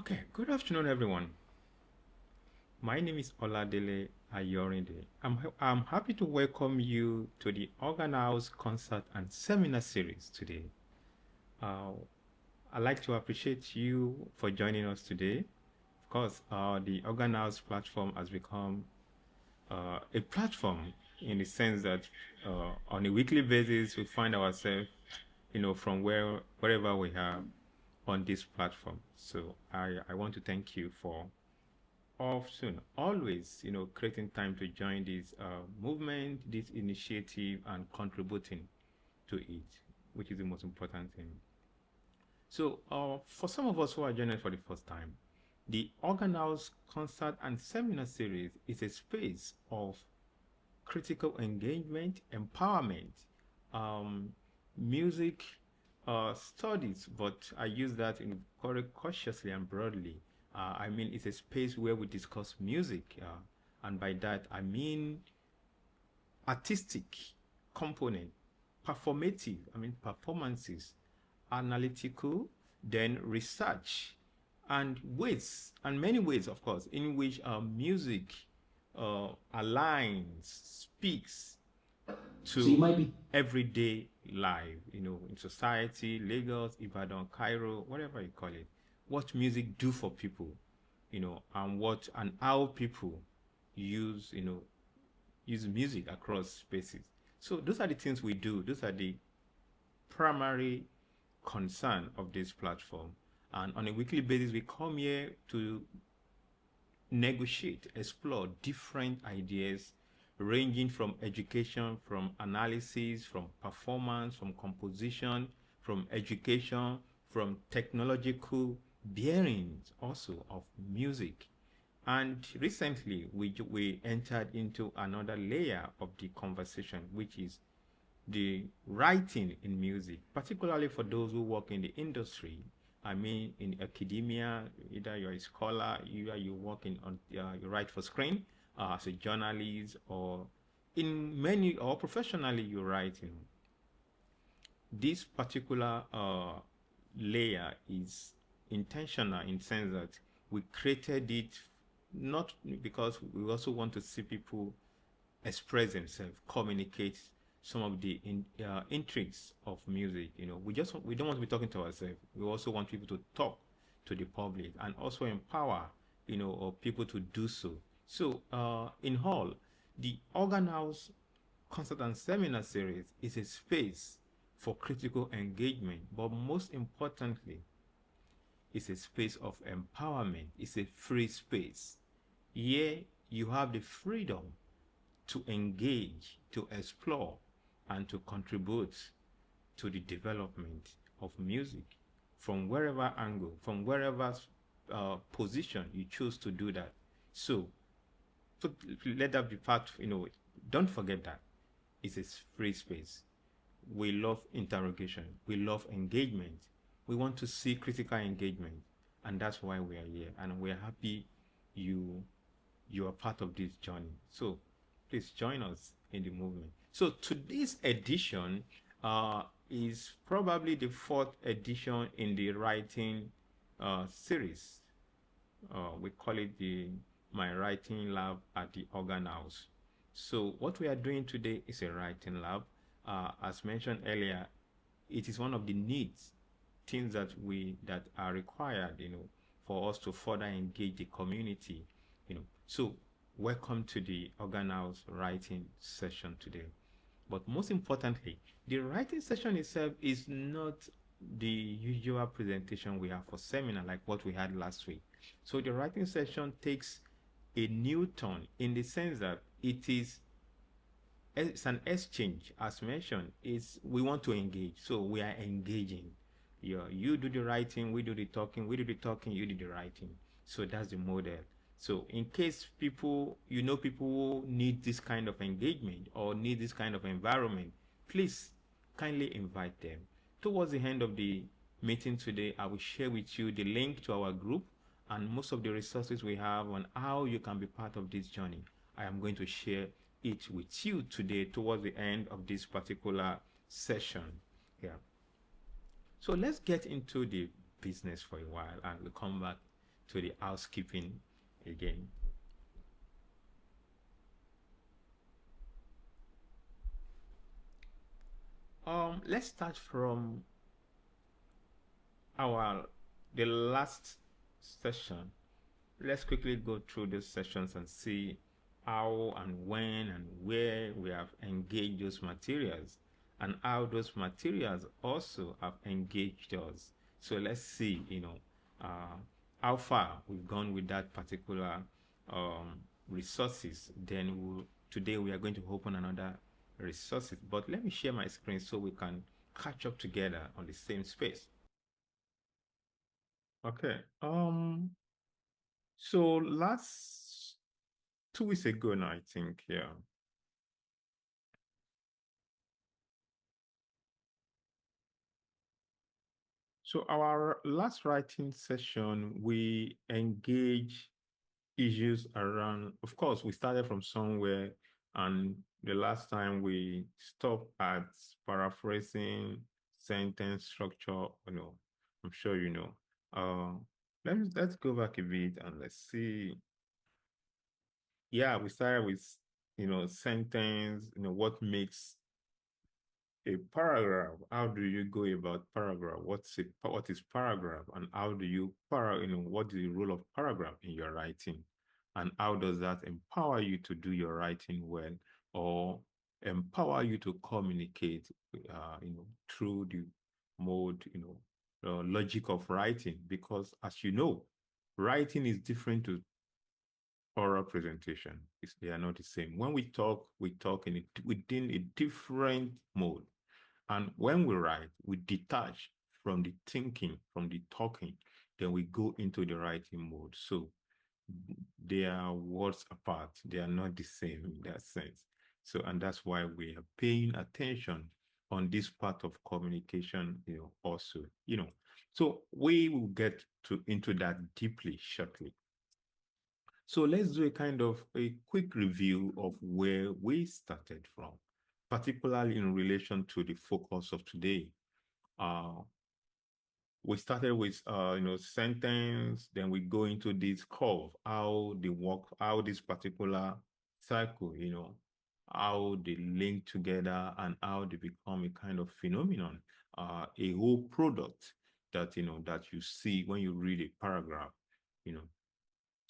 Okay, good afternoon, everyone. My name is Oladele Ayorinde. I'm happy to welcome you to the Organ House Concert and Seminar Series today. Uh, I'd like to appreciate you for joining us today. Of course, the Organ House platform has become a platform in the sense that on a weekly basis we find ourselves, from wherever we are on this platform. So I want to thank you for often, always, creating time to join this movement, this initiative, and contributing to it, which is the most important thing. So, for some of us who are joining for the first time, the Organ House Concert and Seminar Series is a space of critical engagement, empowerment, um, music studies, but I use that in very cautiously and broadly. I mean, it's a space where we discuss music, and by that I mean artistic component, performative, I mean performances, analytical, then research, and ways, and many ways, of course, in which music aligns, speaks So you to might be everyday life, in society, Lagos, Ibadan, Cairo, whatever you call it. What music do for people, and how people use, use music across spaces. So those are the things we do. Those are the primary concern of this platform. And on a weekly basis, we come here to negotiate, explore different ideas ranging from education, from analysis, from performance, from composition, from education, from technological bearings also of music. And recently, we entered into another layer of the conversation, which is the writing in music, particularly for those who work in the industry. I mean, in academia, either you're a scholar, either you work you write for screen as a journalist, or in many, or professionally you write. This particular layer is intentional in the sense that we created it not because we also want to see people express themselves, communicate some of the intrigues of music. We don't want to be talking to ourselves. We also want people to talk to the public and also empower, or people to do so. So, in all, the Organ House Concert and Seminar Series is a space for critical engagement, but most importantly, it's a space of empowerment. It's a free space. Here, you have the freedom to engage, to explore, and to contribute to the development of music from wherever angle, from wherever position you choose to do that. So, let that be part, don't forget that it's a free space. We love interrogation, we love engagement. We want to see critical engagement, and that's why we are here. And we are happy you you are part of this journey. So please join us in the movement. So today's edition is probably the fourth edition in the writing series. We call it the My Writing Lab at the Organ House. So what we are doing today is a writing lab. As mentioned earlier, it is one of the needs, things that are required, for us to further engage the community, So welcome to the Organ House writing session today. But most importantly, the writing session itself is not the usual presentation we have for seminar like what we had last week. So the writing session takes a new turn in the sense that it's an exchange. As mentioned, is we want to engage, so we are engaging. You do the writing, we do the talking, we do the talking, you do the writing. So that's the model. So in case people who need this kind of engagement or need this kind of environment, please kindly invite them. Towards the end of the meeting today, I will share with you the link to our group and most of the resources we have on how you can be part of this journey. I am going to share it with you today towards the end of this particular session. Yeah. So let's get into the business for a while and we'll come back to the housekeeping again. Let's start from our the last session. Let's quickly go through those sessions and see how and when and where we have engaged those materials and how those materials also have engaged us. So let's see, uh, how far we've gone with that particular resources. Then today we are going to open another resources. But let me share my screen so we can catch up together on the same space. Okay. So last 2 weeks ago now, I think, yeah. So our last writing session, we engage issues around, of course, we started from somewhere, and the last time we stopped at paraphrasing sentence structure, I'm sure you know. Let's go back a bit and let's see. Yeah, we started with, sentence, what makes a paragraph. How do you go about paragraph? What is paragraph, and how do you what is the role of paragraph in your writing, and how does that empower you to do your writing well, or empower you to communicate, through the mode, logic of writing? Because as you know, writing is different to oral presentation. They are not the same. When we talk within a different mode. And when we write, we detach from the thinking, from the talking, then we go into the writing mode. So they are words apart. They are not the same in that sense. So, and that's why we are paying attention on this part of communication, also, So we will get into that deeply shortly. So let's do a kind of a quick review of where we started from, particularly in relation to the focus of today. Uh, we started with sentence, then we go into this curve, how they work, how this particular cycle, how they link together and how they become a kind of phenomenon, a whole product that that you see when you read a paragraph, you know.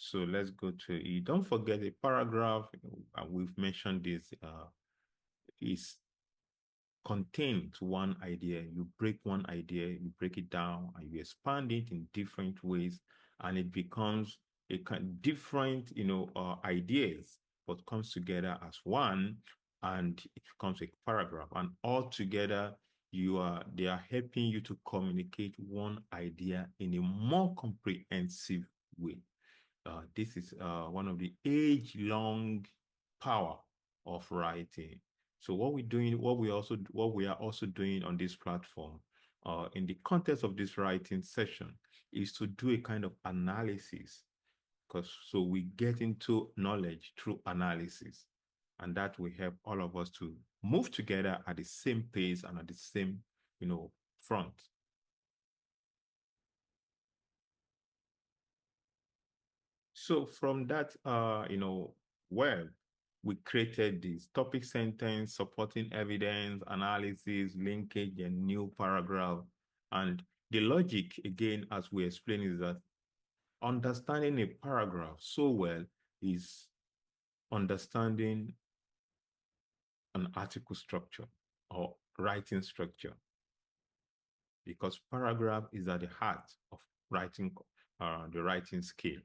So let's go to it. Don't forget a paragraph, and we've mentioned this, is contained to one idea. You break one idea, you break it down, and you expand it in different ways, and it becomes a kind different, ideas, but comes together as one, and it becomes a paragraph. And all together, they are helping you to communicate one idea in a more comprehensive way. This is one of the age-long power of writing. So what we're doing, what we are also doing on this platform, in the context of this writing session, is to do a kind of analysis, because so we get into knowledge through analysis, and that will help all of us to move together at the same pace and at the same, front. So from that, web, we created this topic sentence, supporting evidence, analysis, linkage, and new paragraph. And the logic, again, as we explained, is that understanding a paragraph so well is understanding an article structure or writing structure, because paragraph is at the heart of writing, the writing skill.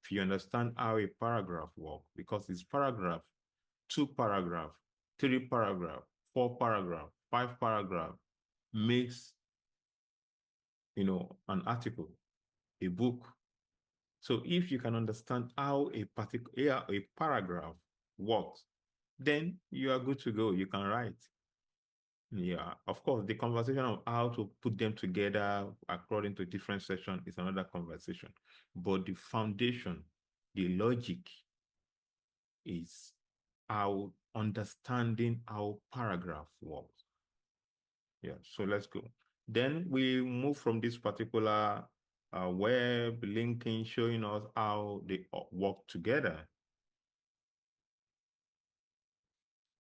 If you understand how a paragraph works, because it's paragraph, 2 paragraph, 3 paragraph, 4 paragraph, 5 paragraph makes, an article, a book. So if you can understand how a paragraph works, then you are good to go. You can write. Yeah, of course, the conversation of how to put them together according to different sections is another conversation. But the foundation, the logic is how understanding how paragraph works. Yeah, so let's go. Then we move from this particular web linking, showing us how they work together.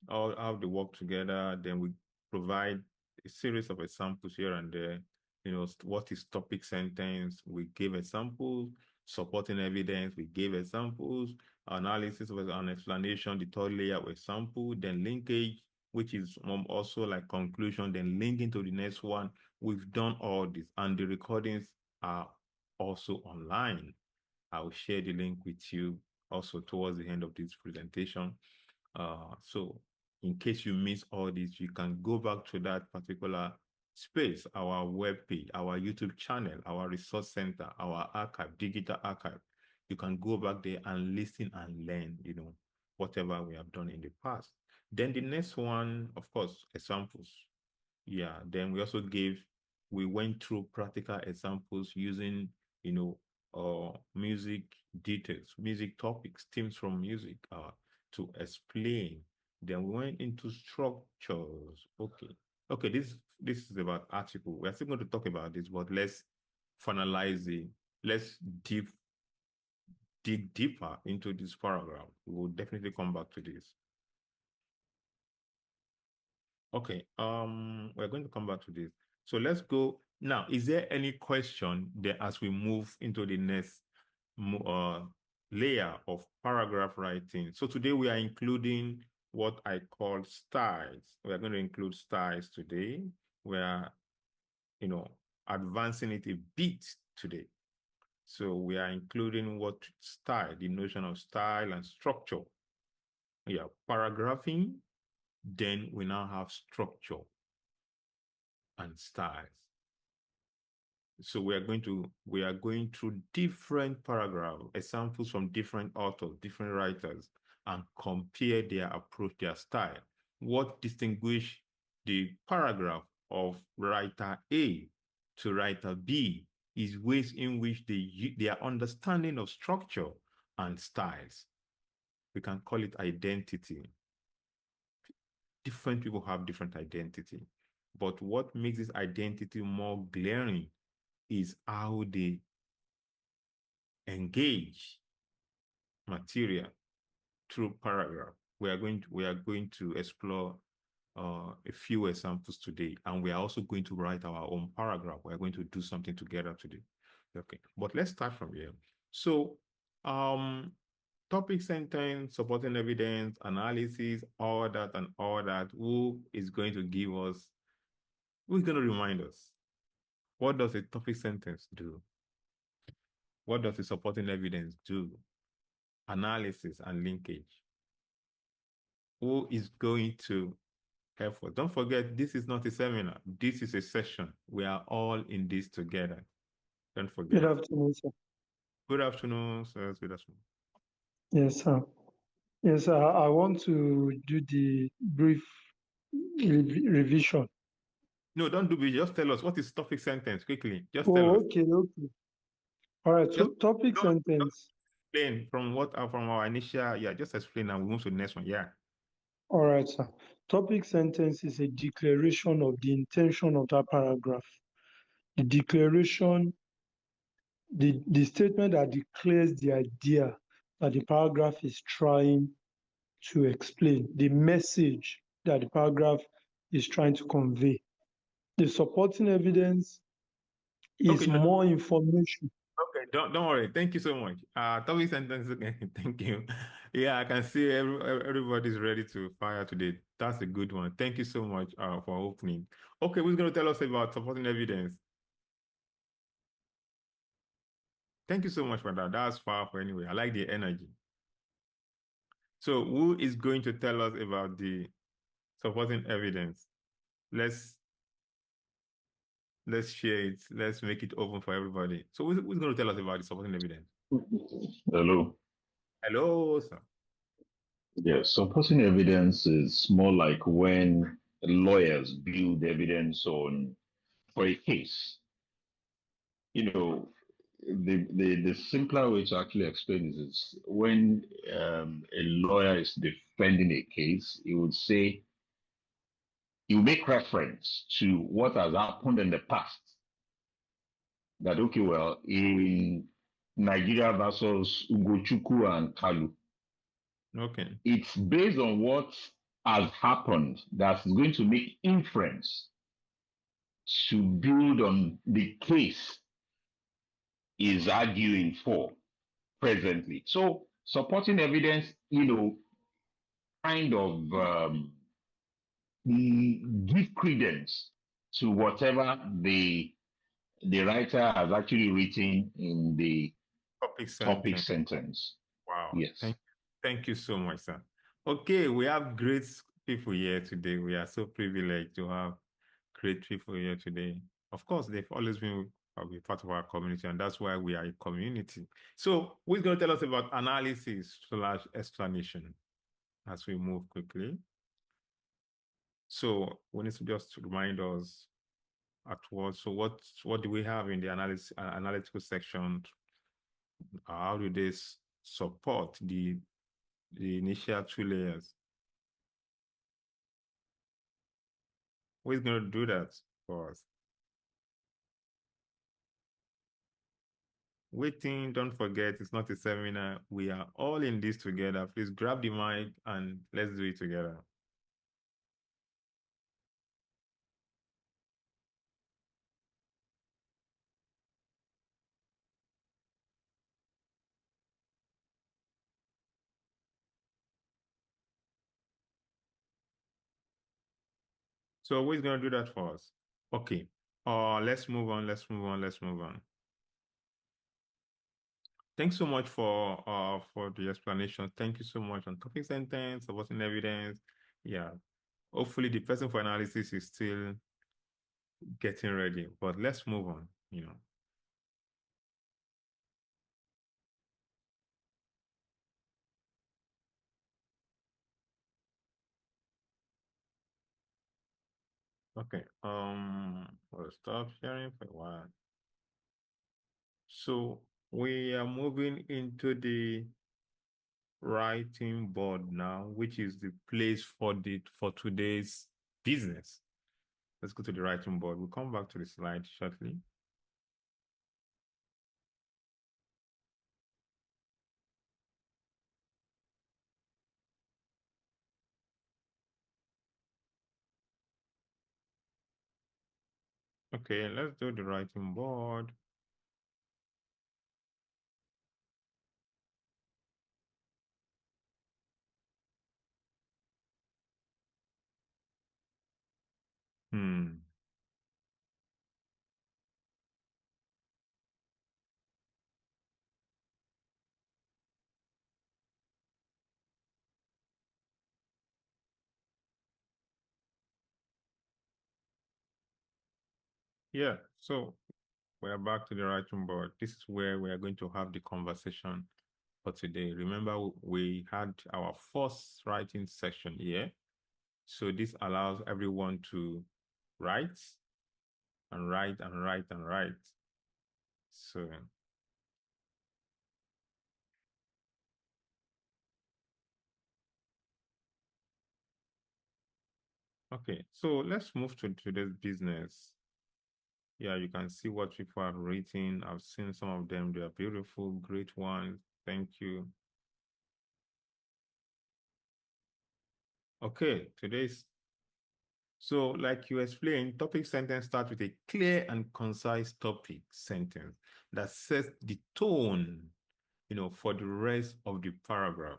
How they work together. Then we provide a series of examples here and there. What is topic sentence? We give examples. Supporting evidence, we gave examples. Analysis of an explanation, the third layer of example. Then linkage, which is also like conclusion, then linking to the next one. We've done all this, and the recordings are also online. I'll share the link with you also towards the end of this presentation. So in case you miss all this, you can go back to that particular space, our webpage, our YouTube channel, our resource center, our archive, digital archive. You can go back there and listen and learn, whatever we have done in the past. Then the next one, of course, examples. Yeah, then we went through practical examples using, music details, music topics, themes from music to explain. Then we went into structures. Okay, this is about article. We're still going to talk about this, but let's finalize it. Let's dig deeper into this paragraph. We will definitely come back to this. Okay, we're going to come back to this. So let's go now. Is there any question there as we move into the next layer of paragraph writing? So today we are including what I call styles. We are going to include styles today. We are, advancing it a bit today. So we are including what style, the notion of style and structure. Yeah, paragraphing. Then we now have structure and styles. So we are going through different paragraphs, examples from different authors, different writers, and compare their approach, their style. What distinguishes the paragraph of writer A to writer B is ways in which their understanding of structure and styles. We can call it identity. Different people have different identity. But what makes this identity more glaring is how they engage material through paragraph. We are going to explore a few examples today, and we are also going to write our own paragraph. We are going to do something together today. Okay, but let's start from here. So, topic sentence, supporting evidence, analysis, all that. Who is going to give us? Who's going to remind us? What does a topic sentence do? What does the supporting evidence do? Analysis and linkage. Who is going to help us? Don't forget, this is not a seminar. This is a session. We are all in this together. Don't forget. Good afternoon, sir. Good afternoon, sir. Good afternoon. Yes, sir. Yes, I want to do the brief revision. No, don't do it. Just tell us what is topic sentence quickly. Just tell Oh, us. okay. All right. So Just topic don't sentence. explain from our initial. Yeah, just explain and we move to the next one. Yeah. All right, sir. Topic sentence is a declaration of the intention of that paragraph. The declaration, the statement that declares the idea that the paragraph is trying to explain, the message that the paragraph is trying to convey. The supporting evidence is Okay. No, more information. okay. Don't worry. Thank you so much. Topic sentence again. Thank you. Yeah, I can see everybody's ready to fire today. That's a good one. Thank you so much for opening. Okay, who's going to tell us about supporting evidence? Thank you so much for that. That's powerful anyway. I like the energy. So who is going to tell us about the supporting evidence? Let's share it. Let's make it open for everybody. So who's going to tell us about the supporting evidence? Hello. Hello, sir. Yes, supporting evidence is more like when lawyers build evidence for a case. The simpler way to actually explain this is when a lawyer is defending a case, he would say, he will make reference to what has happened in the past that, okay, well, in Nigeria versus Ugochukwu and Kalu, Okay. it's based on what has happened that's going to make inference to build on the case is arguing for presently. So supporting evidence, kind of give credence to whatever the writer has actually written in the topic sentence. Wow. Yes. Thank you so much, sir. Okay, we have great people here today. We are so privileged to have great people here today. Of course, they've always been a part of our community, and that's why we are a community. So, who's going to tell us about analysis/explanation as we move quickly? So, we need to just remind us at what. So, what do we have in the analytical section? How do they support the initial two layers? Who is going to do that for us? Waiting, don't forget, it's not a seminar. We are all in this together. Please grab the mic and let's do it together. So who is going to do that for us? Okay. Let's move on. Thanks so much for the explanation. Thank you so much on topic sentence, supporting evidence. Yeah. Hopefully the person for analysis is still getting ready, but let's move on, Okay. We'll stop sharing for a while. So we are moving into the writing board now, which is the place for today's business. Let's go to the writing board. We'll come back to the slide shortly. Okay, let's do the writing board. Yeah, so we're back to the writing board. This is where we are going to have the conversation for today. Remember, we had our first writing session here. So this allows everyone to write and write and write and write. So okay, so let's move to today's business. Yeah, you can see what people have written. I've seen some of them. They are beautiful, great ones. Thank you. Okay, so like you explained, topic sentence starts with a clear and concise topic sentence that sets the tone, for the rest of the paragraph.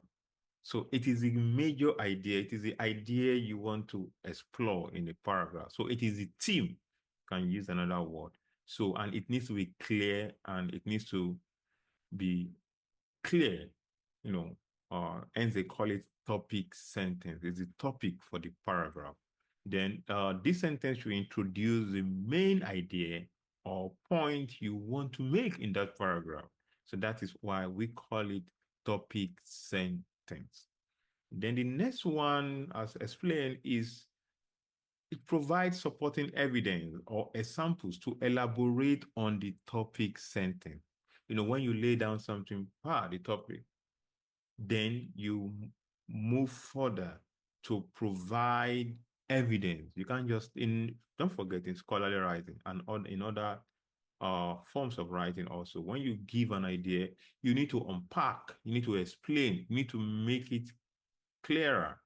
So it is a major idea. It is the idea you want to explore in the paragraph. So it is the theme. You can use another word. So, and it needs to be clear and it needs to be clear, hence they call it topic sentence. It's the topic for the paragraph. Then this sentence should introduce the main idea or point you want to make in that paragraph. So that is why we call it topic sentence. Then the next one, as explained, is it provides supporting evidence or examples to elaborate on the topic sentence. When you lay down something, the topic, then you move further to provide evidence. You can't just don't forget in scholarly writing and in other forms of writing also. When you give an idea, you need to unpack, you need to explain, you need to make it clearer.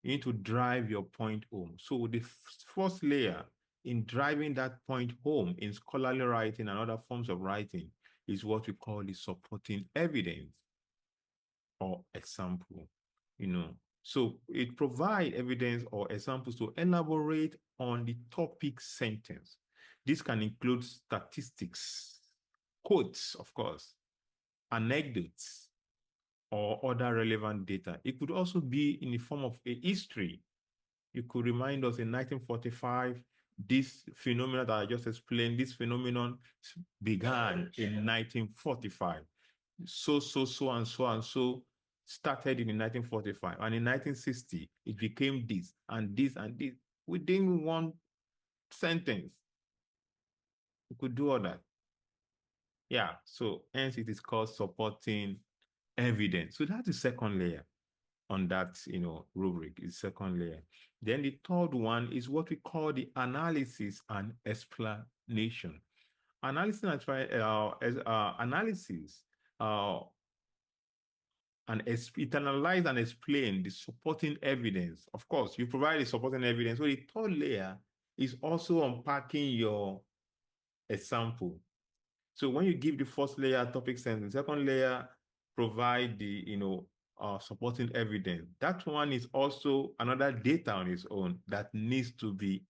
You need to drive your point home. So the first layer in driving that point home in scholarly writing and other forms of writing is what we call the supporting evidence or example, So it provides evidence or examples to elaborate on the topic sentence. This can include statistics, quotes, of course, anecdotes, or other relevant data. It could also be in the form of a history. You could remind us in 1945, this phenomenon that I just explained, this phenomenon began in 1945. So, and so started in 1945. And in 1960, it became this and this and this within one sentence. You could do all that. Yeah, so hence it is called supporting evidence. So that's the second layer on that, rubric is second layer. Then the third one is what we call the analysis and explanation. Analysis and it analyze and explain the supporting evidence. Of course, you provide the supporting evidence. So the third layer is also unpacking your example. So when you give the first layer topic sentence, second layer provide the supporting evidence. That one is also another data on its own that needs to be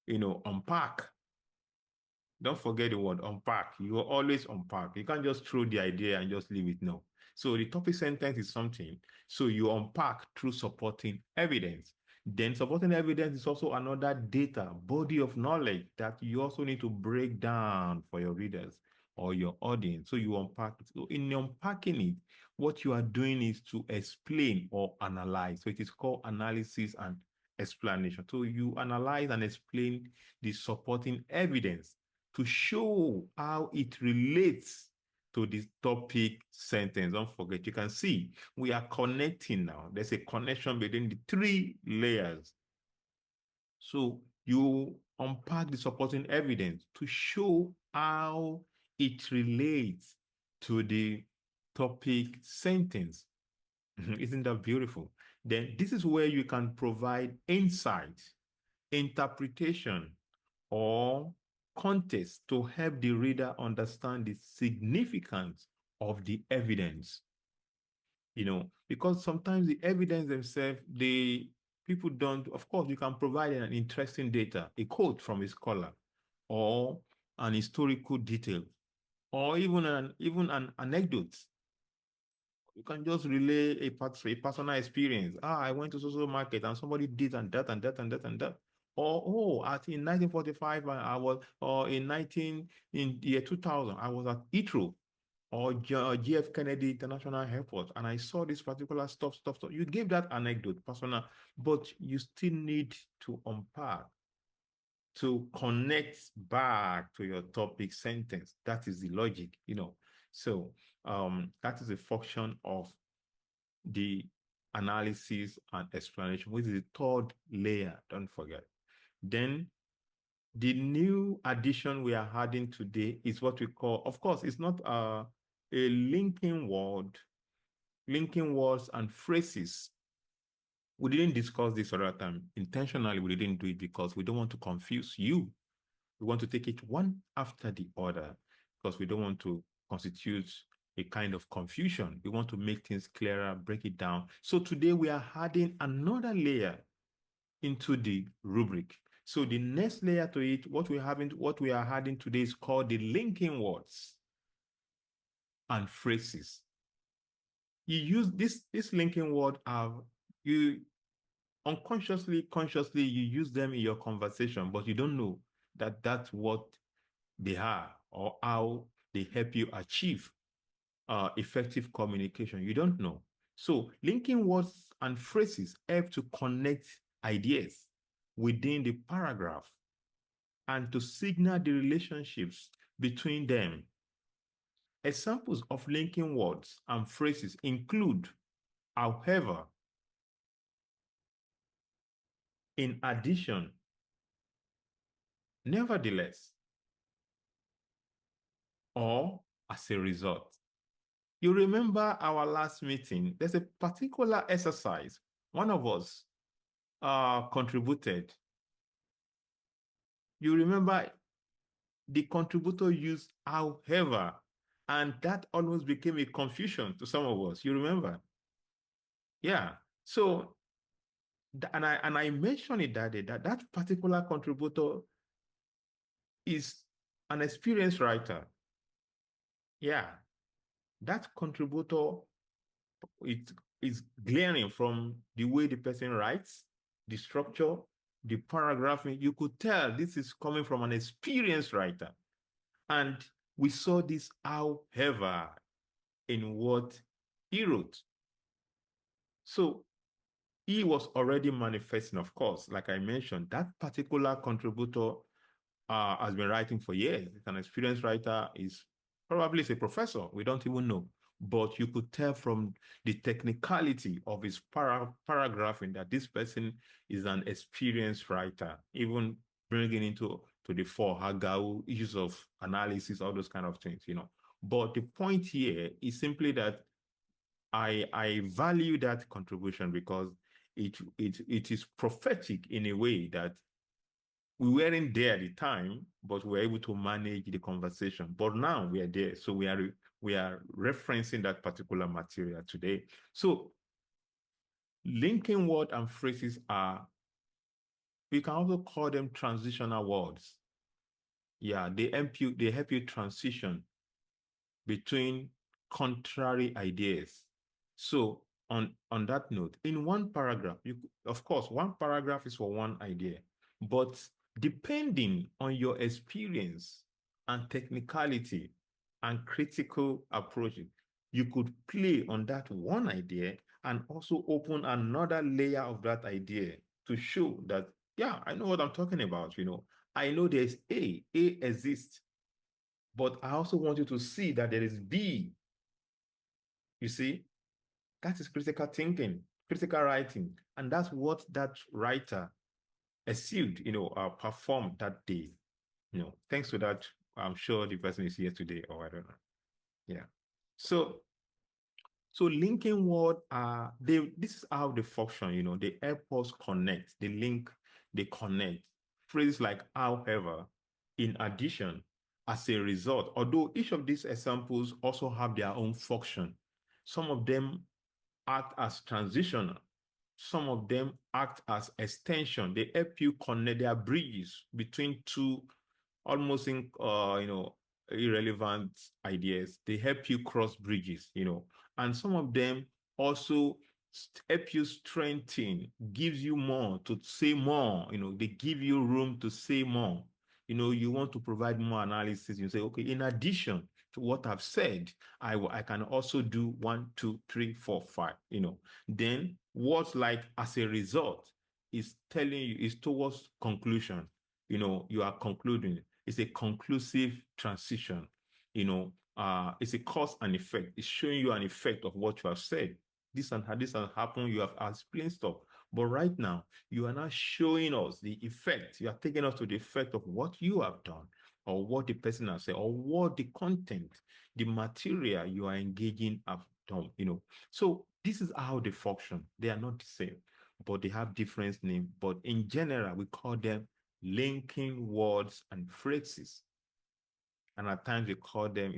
unpacked. Don't forget the word unpack. You will always unpack. You can't just throw the idea and just leave it. No. So the topic sentence is something. So you unpack through supporting evidence. Then supporting evidence is also another data, body of knowledge that you also need to break down for your readers or your audience. So you unpack it. So in unpacking it, what you are doing is to explain or analyze. So it is called analysis and explanation. So you analyze and explain the supporting evidence to show how it relates to this topic sentence. Don't forget, you can see we are connecting now. There's a connection between the three layers. So you unpack the supporting evidence to show how it relates to the topic sentence. Isn't that beautiful? Then this is where you can provide insight, interpretation, or context to help the reader understand the significance of the evidence. Because sometimes the evidence themselves, people don't, of course, you can provide an interesting data, a quote from a scholar, or an historical detail, or even an anecdote. You can just relay a personal experience. I went to social market and somebody did and that and that and that and that. Or in 1945 I was, or in the year 2000 I was at Heathrow or GF Kennedy International Airport and I saw this particular stuff. You give that anecdote, personal, but you still need to unpack to connect back to your topic sentence. That is the logic, So that is a function of the analysis and explanation, which is the third layer, don't forget. Then the new addition we are adding today is what we call, of course, it's not a linking words and phrases. We didn't discuss this other time. Intentionally, we didn't do it because we don't want to confuse you. We want to take it one after the other because we don't want to constitute a kind of confusion. We want to make things clearer, break it down. So today we are adding another layer into the rubric. So the next layer to it, what we are adding today is called the linking words and phrases. You use this linking word, you unconsciously, consciously, you use them in your conversation, but you don't know that that's what they are or how they help you achieve effective communication. You don't know. So linking words and phrases help to connect ideas within the paragraph and to signal the relationships between them. Examples of linking words and phrases include, however, in addition, nevertheless, or as a result. You remember our last meeting, there's a particular exercise one of us contributed. You remember the contributor used however, and that almost became a confusion to some of us. You remember? Yeah. So, and I mentioned it that day, that particular contributor is an experienced writer. Yeah. That contributor, it is glaring from the way the person writes, the structure, the paragraphing. You could tell this is coming from an experienced writer. And we saw this, however, in what he wrote. So he was already manifesting, of course, like I mentioned, that particular contributor has been writing for years. It's an experienced writer, is probably a professor, we don't even know. But you could tell from the technicality of his paragraphing that this person is an experienced writer, even bringing into the fore Hagau, issues of analysis, all those kind of things, But the point here is simply that I value that contribution because it is prophetic in a way that we weren't there at the time, but we were able to manage the conversation. But now we are there, so we are referencing that particular material today. So linking word and phrases we can also call them transitional words. Yeah, they help you transition between contrary ideas. So on that note, in one paragraph, of course, one paragraph is for one idea, but depending on your experience and technicality and critical approaching, you could play on that one idea and also open another layer of that idea to show that, yeah, I know what I'm talking about. I know there's A exists, but I also want you to see that there is B. You see, that is critical thinking, critical writing. And that's what that writer achieved, performed that day. Thanks to that, I'm sure the person is here today, or I don't know. Yeah. So linking word this is how they function, they help us connect, they link, they connect. Phrases like however, in addition, as a result, although each of these examples also have their own function. Some of them act as transitional. Some of them act as extension. They help you connect. They are bridges between two almost irrelevant ideas. They help you cross bridges, and some of them also help you strengthen, gives you more to say more, they give you room to say more. You want to provide more analysis. You say, okay, in addition to what I've said, I can also do 1, 2, 3, 4, 5, Then what's like as a result is telling you, is towards conclusion. You are concluding. It's a conclusive transition. It's a cause and effect. It's showing you an effect of what you have said. This has happened. You have explained stuff. But right now, you are not showing us the effect. You are taking us to the effect of what you have done, or what the person has said, or what the content, the material you are engaging have done. So this is how they function. They are not the same, but they have different names. But in general, we call them linking words and phrases. And at times we call them,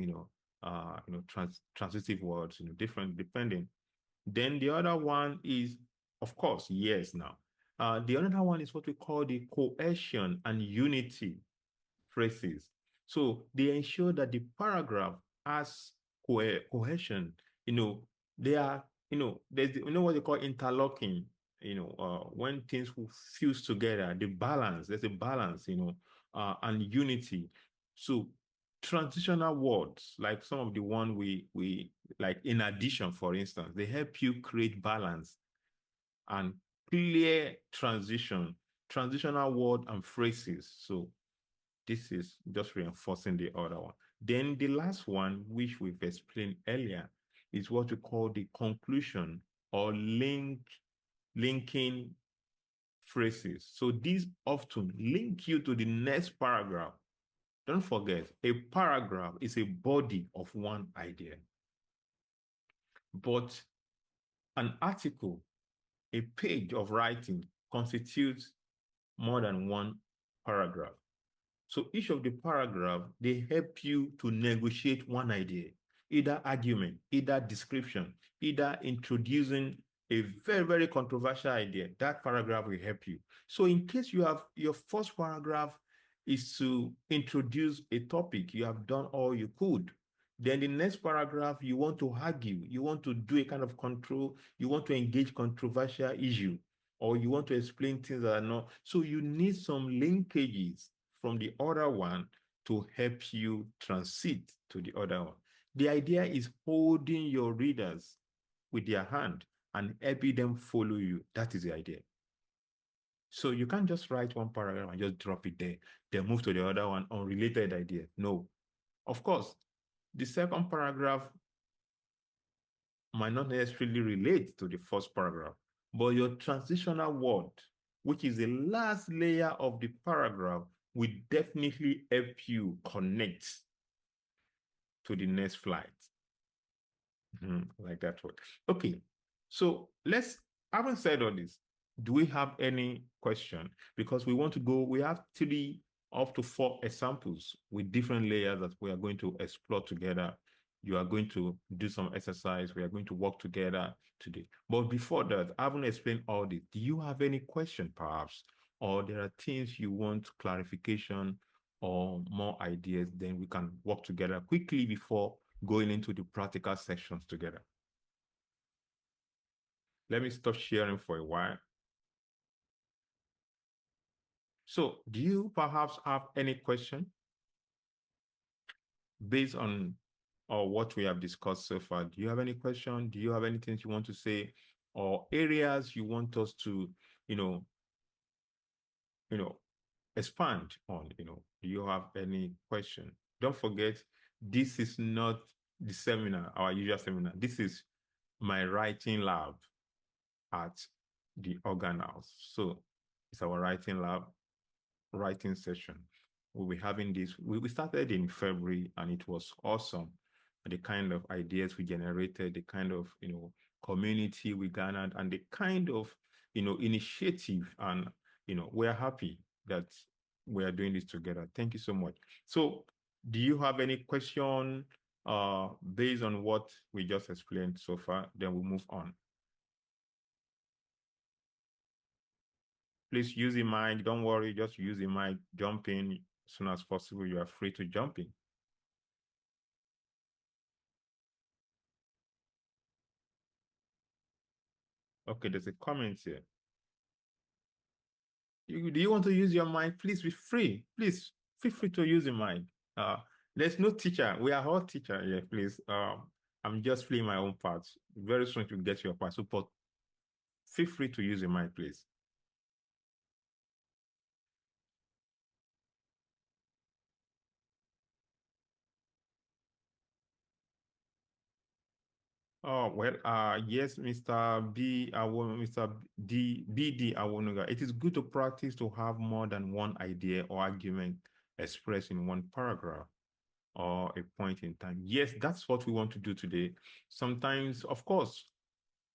transitive words, different depending. Then the other one is, of course, yes now. The other one is what we call the cohesion and unity phrases. So they ensure that the paragraph has cohesion. They are, there's what they call interlocking. When things fuse together, there's a balance, and unity. So transitional words, like some of the one we like, in addition, for instance, they help you create balance and clear transitional word and phrases. So this is just reinforcing the other one. Then the last one, which we've explained earlier, is what we call the conclusion or linking phrases. So these often link you to the next paragraph Don't forget, a paragraph is a body of one idea. But an article, a page of writing, constitutes more than one paragraph. So each of the paragraph, they help you to negotiate one idea, either argument, either description, either introducing a very, very controversial idea. That paragraph will help you. So in case you have your first paragraph is to introduce a topic, you have done all you could. Then the next paragraph, you want to argue, you want to do a kind of control, you want to engage controversial issue, or you want to explain things that are not. So you need some linkages from the other one to help you transit to the other one. The idea is holding your readers with their hand and helping them follow you. That is the idea. So you can't just write one paragraph and just drop it there, then move to the other one, unrelated idea. No. Of course, the second paragraph might not necessarily relate to the first paragraph, but your transitional word, which is the last layer of the paragraph, will definitely help you connect to the next flight. Like that word. Okay, so having said all this, do we have any question? Because we want to go, we have 3 up to 4 examples with different layers that we are going to explore together. You are going to do some exercise. We are going to work together today. But before that, I haven't explained all this. Do you have any question perhaps? Or there are things you want clarification or more ideas? Then we can work together quickly before going into the practical sections together. Let me stop sharing for a while. So do you perhaps have any question based on what we have discussed so far? Do you have any question? Do you have anything you want to say or areas you want us to, expand on? Do you have any question? Don't forget, this is not the seminar, our usual seminar. This is my writing lab at the organ house. So it's our writing lab, writing session. We'll be having this. We started in February and it was awesome. The kind of ideas we generated, the kind of, community we garnered, and the kind of, initiative. And, we're happy that we are doing this together. Thank you so much. So do you have any question based on what we just explained so far? Then we'll move on. Please use the mic. Don't worry, just use the mic. Jump in as soon as possible. You are free to jump in. Okay, there's a comment here. Do you want to use your mic? Please be free. Please feel free to use the mic. There's no teacher. We are all teacher here, please. I'm just playing my own parts. Very soon to get your part. So, but feel free to use the mic, please. Oh, well, yes, Mr. Mr. BD Awonuga, it is good to practice to have more than one idea or argument expressed in one paragraph or a point in time. Yes, that's what we want to do today. Sometimes, of course,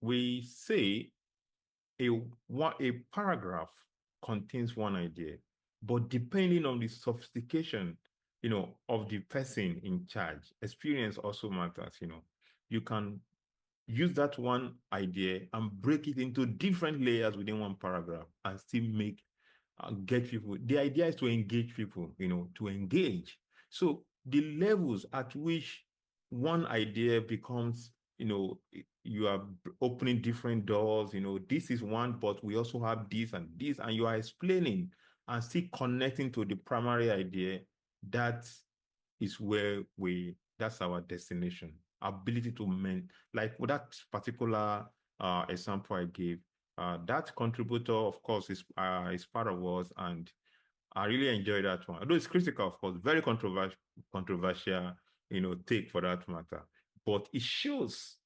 we say a paragraph contains one idea, but depending on the sophistication, of the person in charge, experience also matters. You can use that one idea and break it into different layers within one paragraph and still get people. The idea is to engage people, to engage. So the levels at which one idea becomes, you are opening different doors, this is one, but we also have this and this, and you are explaining and still connecting to the primary idea. That is where that's our destination. Ability to like with that particular example I gave, that contributor, of course, is part of us, and I really enjoy that one. Although it's critical, of course, very controversial, take for that matter, but it shows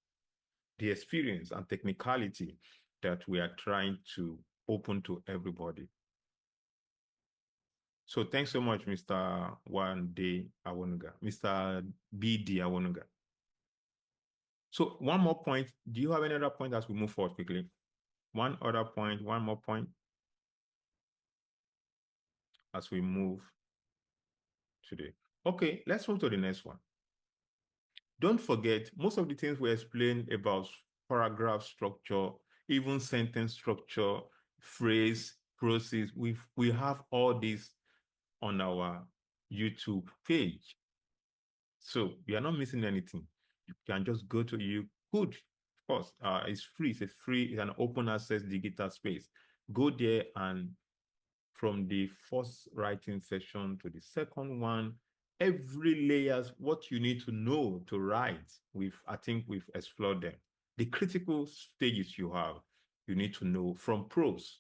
the experience and technicality that we are trying to open to everybody. So thanks so much, Mr. Wande Awonuga, Mr. BD Awonuga. So one more point. Do you have any other point as we move forward quickly? One other point, one more point as we move today. Okay, let's move to the next one. Don't forget, most of the things we explained about paragraph structure, even sentence structure, phrase, process, we have all this on our YouTube page. So you are not missing anything. You can just go to you. Good, of course. It's free. It's an open access digital space. Go there, and from the first writing session to the second one, every layers what you need to know to write. I think we've explored them. The critical stages you have, you need to know from prose.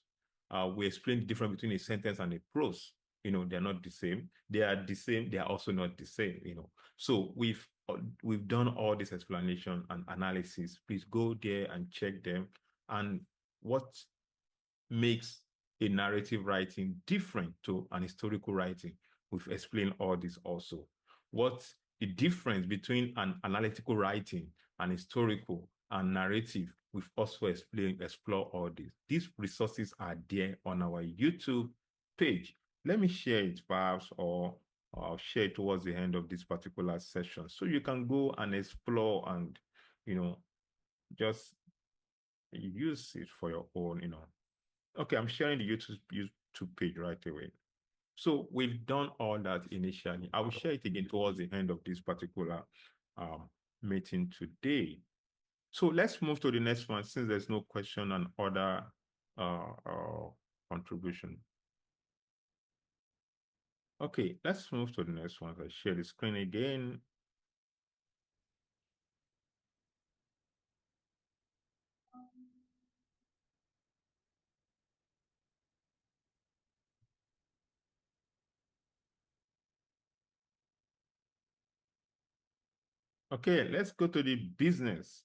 We explained the difference between a sentence and a prose. They're not the same. They are the same. They are also not the same. So we've done all this explanation and analysis. Please go there and check them. And what makes a narrative writing different to an historical writing? We've explained all this also. What's the difference between an analytical writing, an historical, and narrative? We've also explore all this. These resources are there on our YouTube page. Let me share it perhaps, or I'll share it towards the end of this particular session, so you can go and explore and, just use it for your own, Okay, I'm sharing the YouTube page right away. So we've done all that initially. I will share it again towards the end of this particular meeting today. So let's move to the next one, since there's no question and other contribution. Okay, let's move to the next one. I share the screen again. Okay, let's go to the business.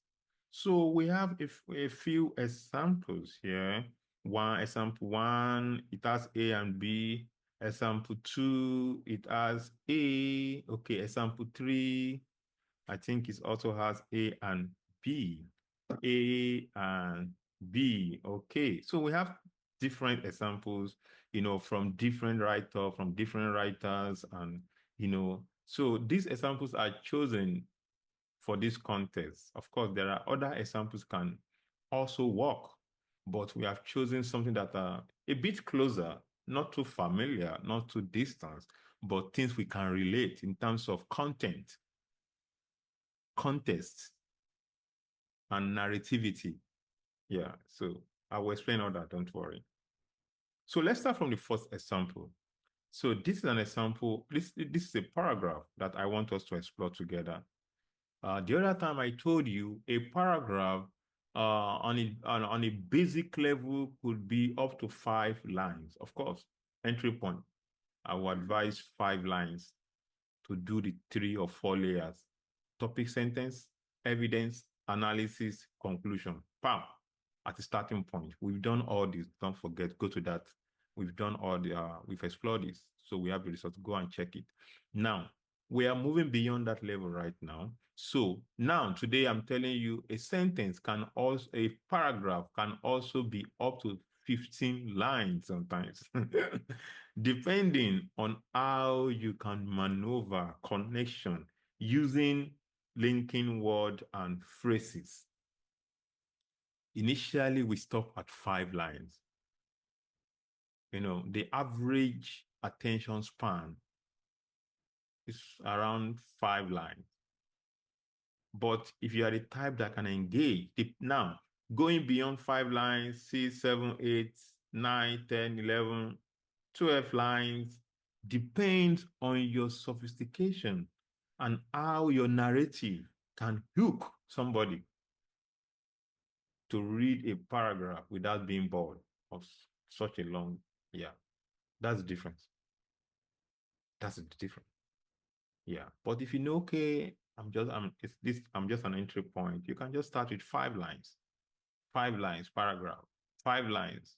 So we have a few examples here. Example one, it has A and B. Example two, it has A. Okay, example three, I think it also has A and B. A and B. Okay, so we have different examples, from different writers, and, so these examples are chosen for this context. Of course, there are other examples can also work, but we have chosen something that are a bit closer, not too familiar, not too distant, but things we can relate in terms of content, context, and narrativity. Yeah, so I will explain all that, don't worry. So let's start from the first example. So this is an example, this is a paragraph that I want us to explore together. The other time I told you a paragraph on a basic level could be up to 5 lines. Of course, entry point, I would advise 5 lines to do the 3 or 4 layers: topic, sentence, evidence, analysis, conclusion. Bam, at the starting point. We've done all this. Don't forget, go to that. We've done all we've explored this. So we have the results. Go and check it. Now, we are moving beyond that level right now. So now, today, I'm telling you, a paragraph can also be up to 15 lines sometimes, depending on how you can maneuver connection using linking word and phrases. Initially, we stop at 5 lines. The average attention span is around 5 lines. But if you are the type that can engage, now, going beyond 5 lines, 6, 7, 8, 9, 10, 11, 12 lines, depends on your sophistication and how your narrative can hook somebody to read a paragraph without being bored of such a long, that's the difference. That's the difference. Yeah, but if you know, okay, I'm just an entry point, you can just start with 5 lines. 5 lines, paragraph, 5 lines,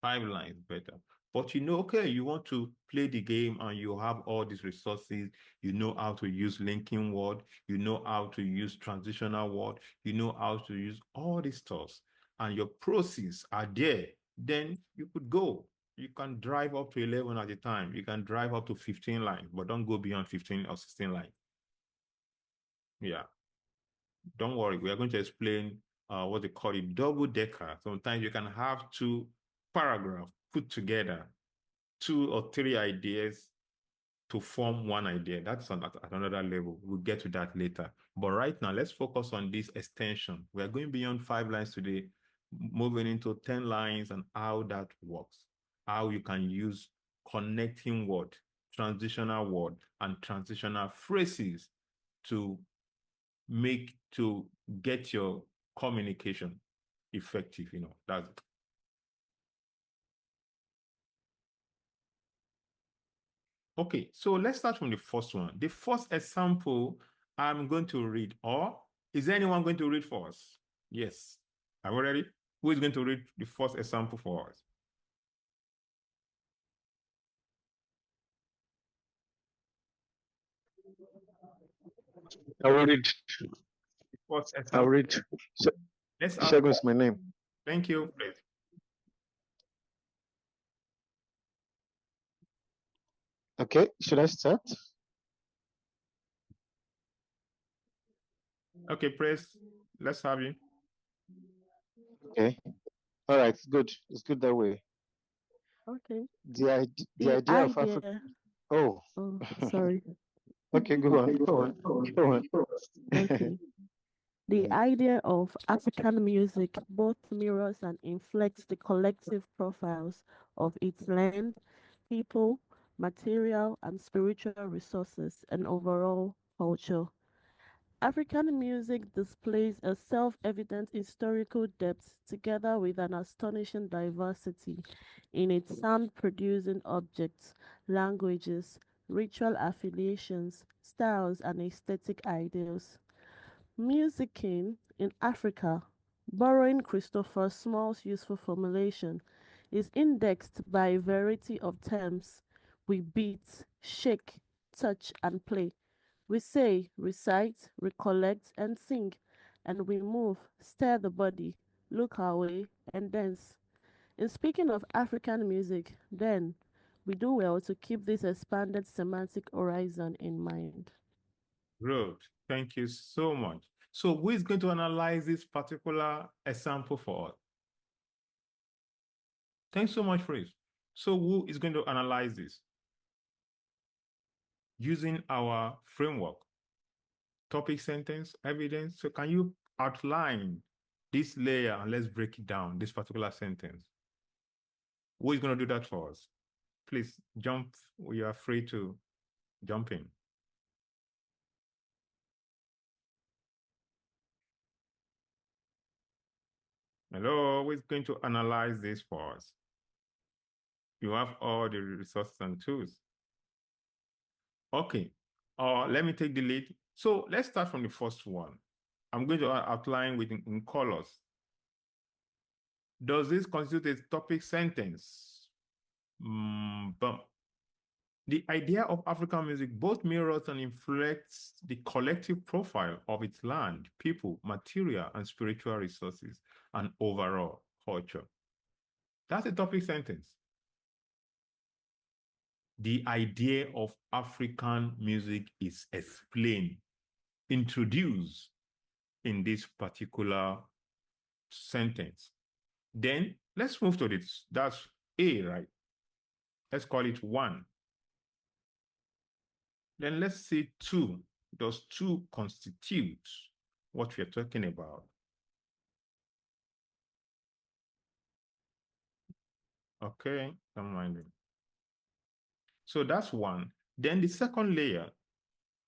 5 lines, better. But okay, you want to play the game and you have all these resources. You know how to use linking word. You know how to use transitional word. You know how to use all these stuff. And your processes are there. Then you could go. You can drive up to 11 at a time. You can drive up to 15 lines, but don't go beyond 15 or 16 lines. Yeah. Don't worry. We are going to explain what they call a double decker. Sometimes you can have two paragraphs put together, 2 or 3 ideas to form one idea. That's at another level. We'll get to that later. But right now, let's focus on this extension. We are going beyond 5 lines today, moving into 10 lines and how that works, how you can use connecting word, transitional word, and transitional phrases to get your communication effective. That's it. Okay, so let's start from the first one. The first example I'm going to read, or is anyone going to read for us? Yes. Are we ready? Who is going to read the first example for us? I'll read. First I'll example. read. Let's ask. Shagun is my name. Thank you, please. Okay, should I start? Okay, praise. Let's have you. Okay. All right, good. It's good that way. Okay. The idea of Africa. Oh, sorry. Okay, go on. Go on. Okay. The idea of African music both mirrors and inflects the collective profiles of its land, people, material, and spiritual resources, and overall culture. African music displays a self-evident historical depth together with an astonishing diversity in its sound-producing objects, languages, ritual affiliations, styles, and aesthetic ideals. Musicking in Africa, borrowing Christopher Small's useful formulation, is indexed by a variety of terms. We beat, shake, touch, and play. We say, recite, recollect, and sing, and we move, stir the body, look our way, and dance. In speaking of African music, then, we do well to keep this expanded semantic horizon in mind. Good. Thank you so much. So who is going to analyze this particular example for us? Thanks so much, Praise. So who is going to analyze this? Using our framework, topic, sentence, evidence. So can you outline this layer and let's break it down, this particular sentence? Who is going to do that for us? Please jump. We are free to jump in. Hello, who is going to analyze this for us? You have all the resources and tools. Okay, let me take the lead. So let's start from the first one. I'm going to outline in colors. Does this constitute a topic sentence? The idea of African music both mirrors and inflects the collective profile of its land, people, material, and spiritual resources, and overall culture. That's a topic sentence. The idea of African music is explained, introduced in this particular sentence. Then let's move to this. That's A, right? Let's call it 1. Then let's say 2. Does 2 constitute what we're talking about? Okay, don't mind it. So that's 1. Then the second layer,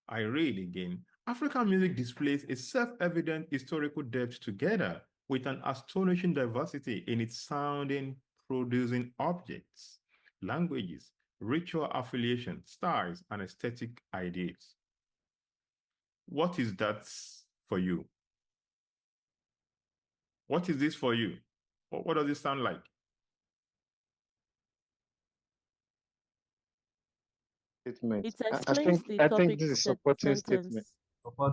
I read again. African music displays a self-evident historical depth together with an astonishing diversity in its sounding, producing objects, languages, ritual affiliation, styles, and aesthetic ideas. What is that for you? What is this for you? What does it sound like? Statement. It I explains think the I think topic this is supporting statement. sentence.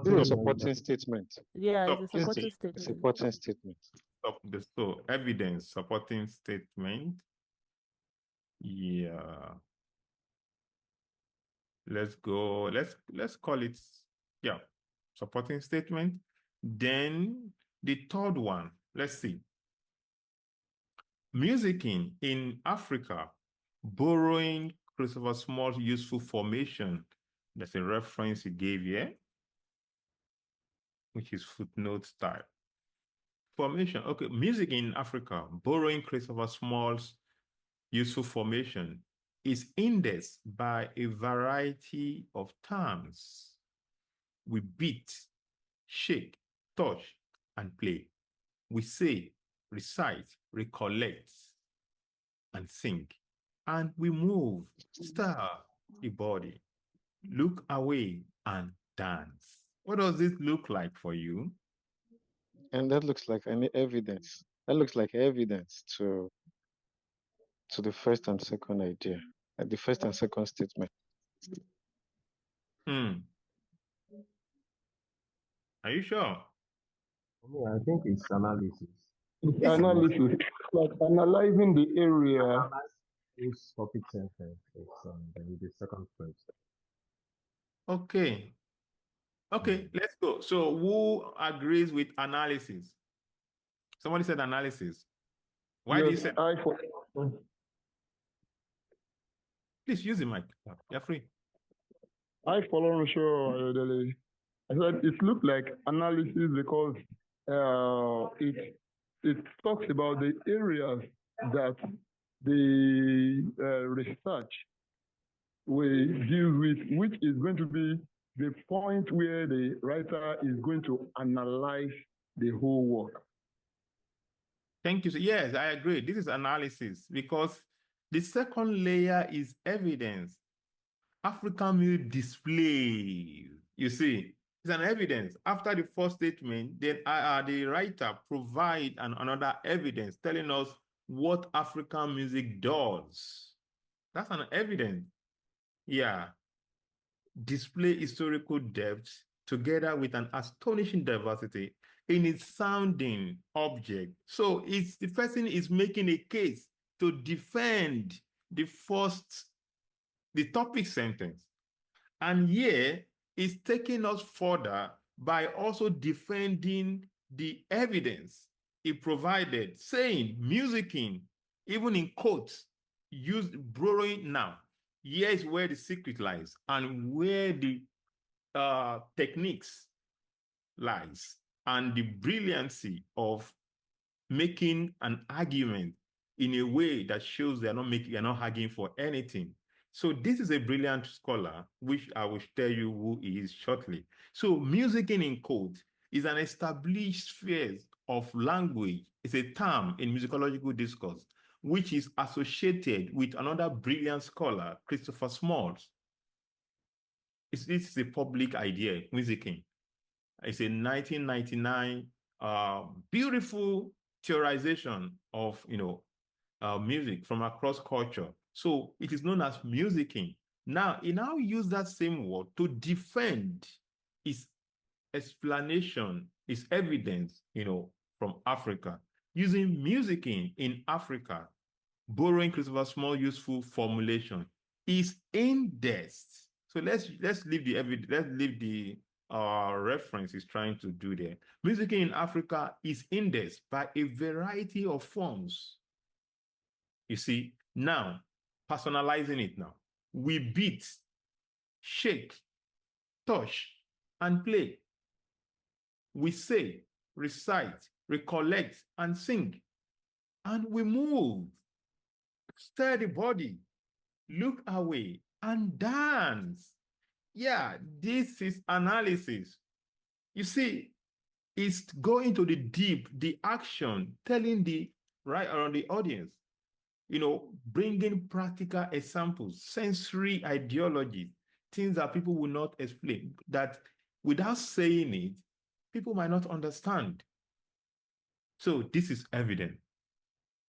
This is a So, supporting statement. Yeah, it's a so, supporting A statement. supporting statement. so evidence, supporting statement. Yeah. Let's go. Let's call it, yeah, supporting statement. Then the third one, let's see. Musicking in Africa, borrowing Christopher Small's useful formation. There's a reference he gave here, which is footnote style. Formation. Okay, music in Africa, borrowing Christopher Small's useful formation, is indexed by a variety of terms. We beat, shake, touch, and play. We say, recite, recollect, and sing. And we move, stir the body, look away, and dance. What does this look like for you? And that looks like any evidence. That looks like evidence to the first and second idea, the first and second statement. Are you sure? Yeah, I think it's analysis. It's analysis, like analyzing the area. This topic sentence is the second phrase. Okay. Okay, let's go. So who agrees with analysis? Somebody said analysis. Why do you say? Please use the mic. You're free. I follow Ayorinde. I said it looked like analysis because it talks about the areas that the research will deal with, which is going to be the point where the writer is going to analyze the whole work. Thank you. Yes, I agree. This is analysis because the second layer is evidence. African music display. You see, it's an evidence. After the first statement, then the writer provide another evidence telling us what African music does. That's an evidence. Yeah. Display historical depth together with an astonishing diversity in its sounding object. So it's the person is making a case to defend the topic sentence. And here is taking us further by also defending the evidence he provided, saying musicking, even in quotes, borrowing now. Here is where the secret lies and where the techniques lies and the brilliancy of making an argument in a way that shows they're not arguing for anything. So this is a brilliant scholar, which I will tell you who he is shortly. So musicking in code is an established sphere of language. It's a term in musicological discourse, which is associated with another brilliant scholar, Christopher Smalls. This is a public idea, musicking. It's a 1999 beautiful theorization of music from across culture. So it is known as musicking. Now, he now used that same word to defend his explanation, his evidence, from Africa, using musicking in Africa, borrowing Christopher Small's useful formulation, is indexed. So let's leave the evidence, let's leave the reference he's trying to do there. Musicking in Africa is indexed by a variety of forms. You see, now, personalizing it now. We beat, shake, touch, and play. We say, recite, recollect, and sing. And we move, stir the body, look away, and dance. Yeah, this is analysis. You see, it's going to the deep, the action, telling the right around the audience, bringing practical examples, sensory ideologies, things that people will not explain, that without saying it, people might not understand. So this is evident.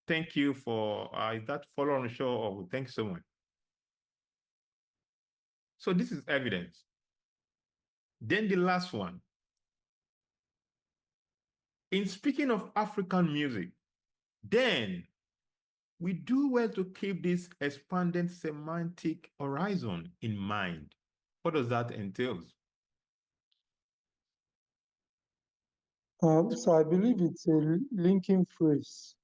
Thank you for that follow on the show. Thank you so much. So this is evidence. Then the last one. In speaking of African music, then we do well to keep this expanded semantic horizon in mind. What does that entail? So I believe it's a linking phrase.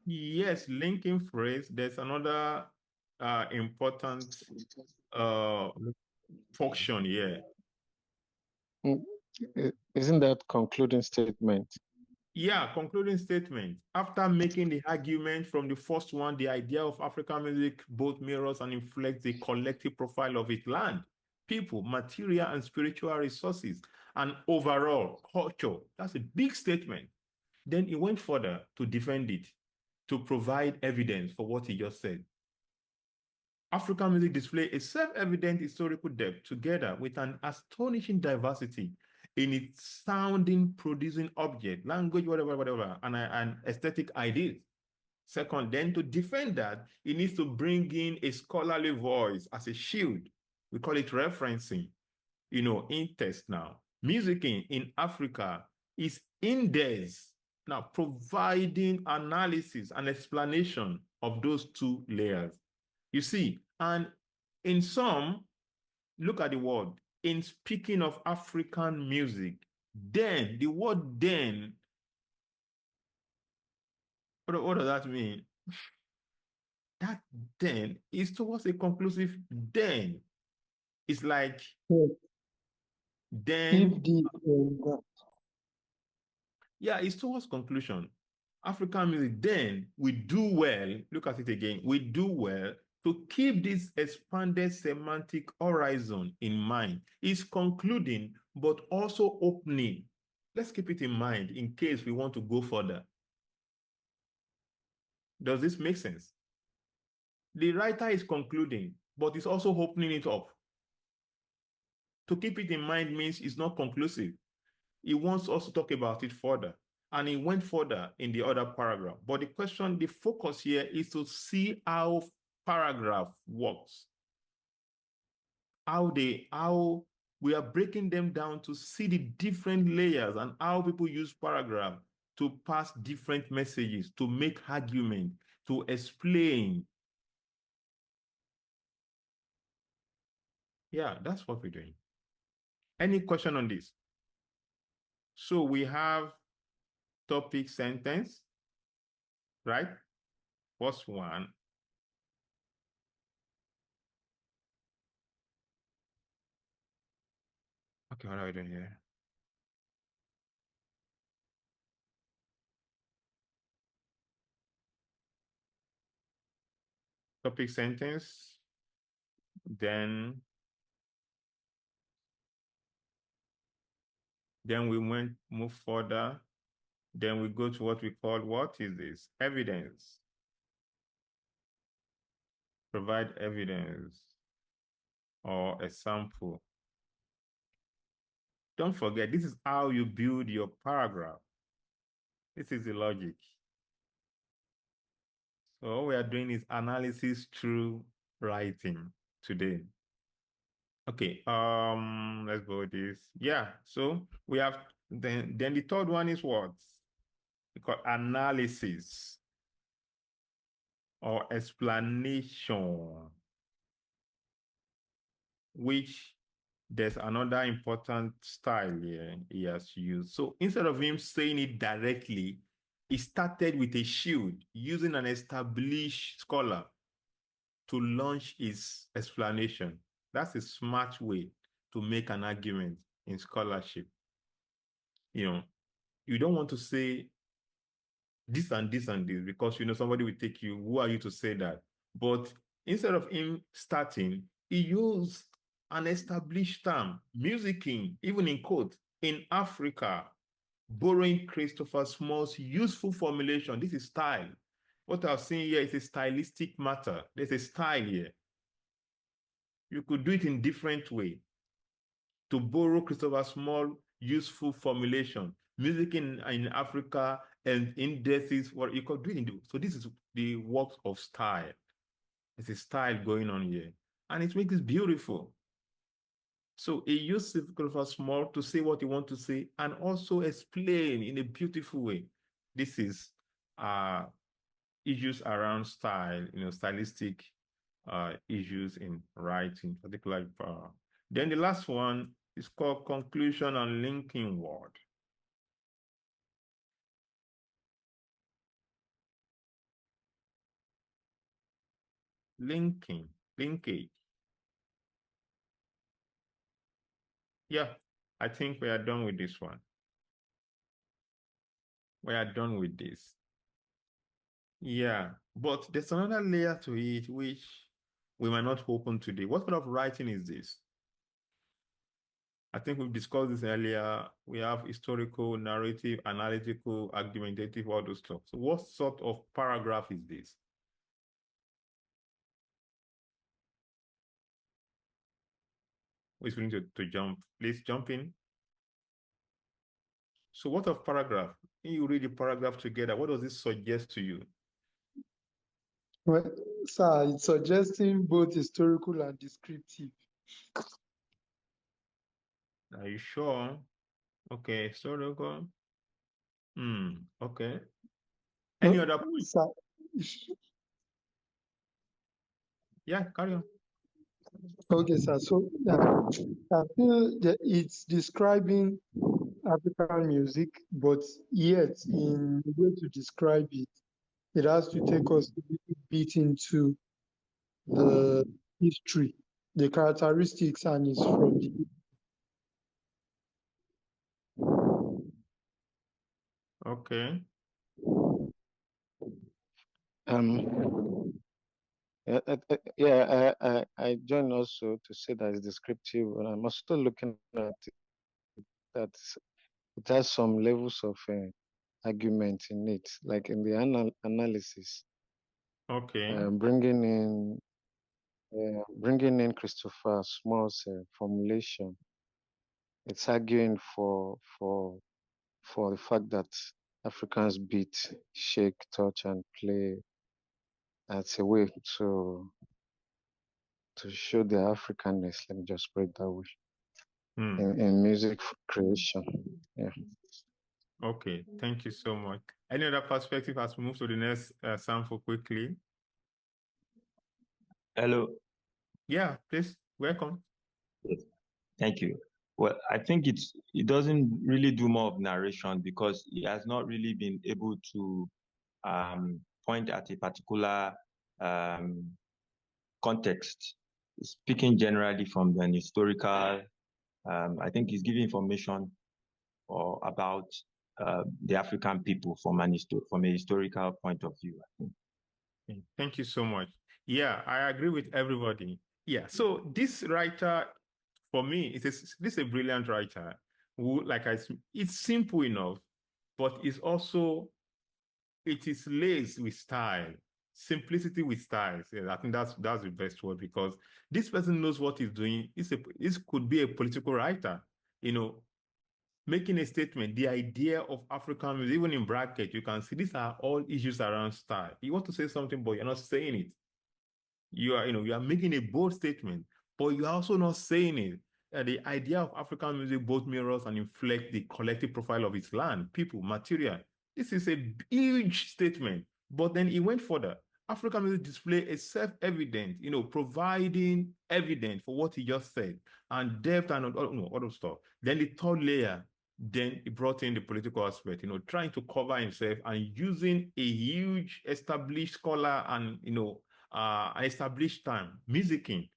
Yes, linking phrase. There's another important function here. Isn't that concluding statement? Yeah, concluding statement. After making the argument from the first one, the idea of African music both mirrors and reflects the collective profile of its land, people, material and spiritual resources, and overall culture. That's a big statement. Then he went further to defend it, to provide evidence for what he just said. African music displays a self-evident historical depth together with an astonishing diversity in its sounding, producing object, language, whatever, and aesthetic ideas. Second, then to defend that, it needs to bring in a scholarly voice as a shield. We call it referencing, in text now. Music in Africa is index now providing analysis and explanation of those two layers. You see, and in some, look at the word. In speaking of African music, then, the word then, what does that mean? That then is towards a conclusive then. It's like Yes. then. If the that. Yeah, it's towards conclusion. African music, then we do well, look at it again, we do well to keep this expanded semantic horizon in mind. It's concluding, but also opening. Let's keep it in mind in case we want to go further. Does this make sense? The writer is concluding, but it's also opening it up. To keep it in mind means it's not conclusive. He wants us to talk about it further. And he went further in the other paragraph. But the question, the focus here is to see how paragraph works. How we are breaking them down to see the different layers and how people use paragraph to pass different messages, to make argument, to explain. Yeah, that's what we're doing. Any question on this? So we have topic sentence, right? First one. Okay, what are we doing here? Topic sentence, then we move further, then we go to what we call, what is this? Evidence. Provide evidence or a sample. Don't forget, this is how you build your paragraph. This is the logic. So what we are doing is analysis through writing today. Okay, let's go with this. Yeah, so we have, then the third one is what? We call analysis or explanation, which there's another important style here he has used. So instead of him saying it directly, he started with a shield using an established scholar to launch his explanation. That's a smart way to make an argument in scholarship. You don't want to say this and this and this because somebody will take you, who are you to say that? But instead of him starting, he used an established term, musicking, even in quote, in Africa, borrowing Christopher Small's useful formulation. This is style. What I've seen here is a stylistic matter. There's a style here. You could do it in different way. To borrow Christopher Small useful formulation, music in Africa and indices, what you could do it in. So this is the works of style. There's a style going on here. and it makes it beautiful. So he used civigrapher small to say what he wants to say and also explain in a beautiful way. This is issues around style, stylistic issues in writing, particularly. Then the last one is called conclusion and linking word. Linkage. Yeah, I think we are done with this one. We are done with this. Yeah, but there's another layer to it which we might not open today. What kind of writing is this? I think we've discussed this earlier. We have historical, narrative, analytical, argumentative, all those stuff. So what sort of paragraph is this? Who's willing to jump? Please jump in. So what of paragraph? When you read the paragraph together, what does it suggest to you? Well, sir, it's suggesting both historical and descriptive. Are you sure? Okay, historical. Okay. Any No, other point? sir, Yeah, carry on. okay, sir. So I feel that it's describing African music, but yet in the way to describe it, it has to take us a little bit into the history, the characteristics, and it's from the Okay. I join also to say that it's descriptive, and I'm also looking at that it has some levels of argument in it, like in the analysis, Okay. bringing in Christopher Small's formulation. It's arguing for the fact that Africans beat, shake, touch, and play as a way to show their Africanness. Let me just put it that way. In music creation. Yeah. Okay, thank you so much. Any other perspective as we move to the next sample quickly? Hello. Yeah, please, welcome. Yes. Thank you. Well, I think it doesn't really do more of narration because it has not really been able to point at a particular context. Speaking generally from an historical, I think he's giving information about the African people from a historical point of view, I think. Thank you so much. Yeah, I agree with everybody. Yeah, so this writer, for me, this is a brilliant writer who, it's simple enough, but it is laced with style, simplicity with style. Yeah, I think that's the best word, because this person knows what he's doing. This could be a political writer, making a statement. The idea of African music, even in bracket, you can see these are all issues around style. You want to say something, but you're not saying it. You are making a bold statement, but you're also not saying it. The idea of African music both mirrors and reflects the collective profile of its land, people, material. This is a huge statement, but then he went further. African music display a self-evident, providing evidence for what he just said, and depth and other stuff. Then the third layer, then he brought in the political aspect, trying to cover himself and using a huge established scholar and, an established time, musicking,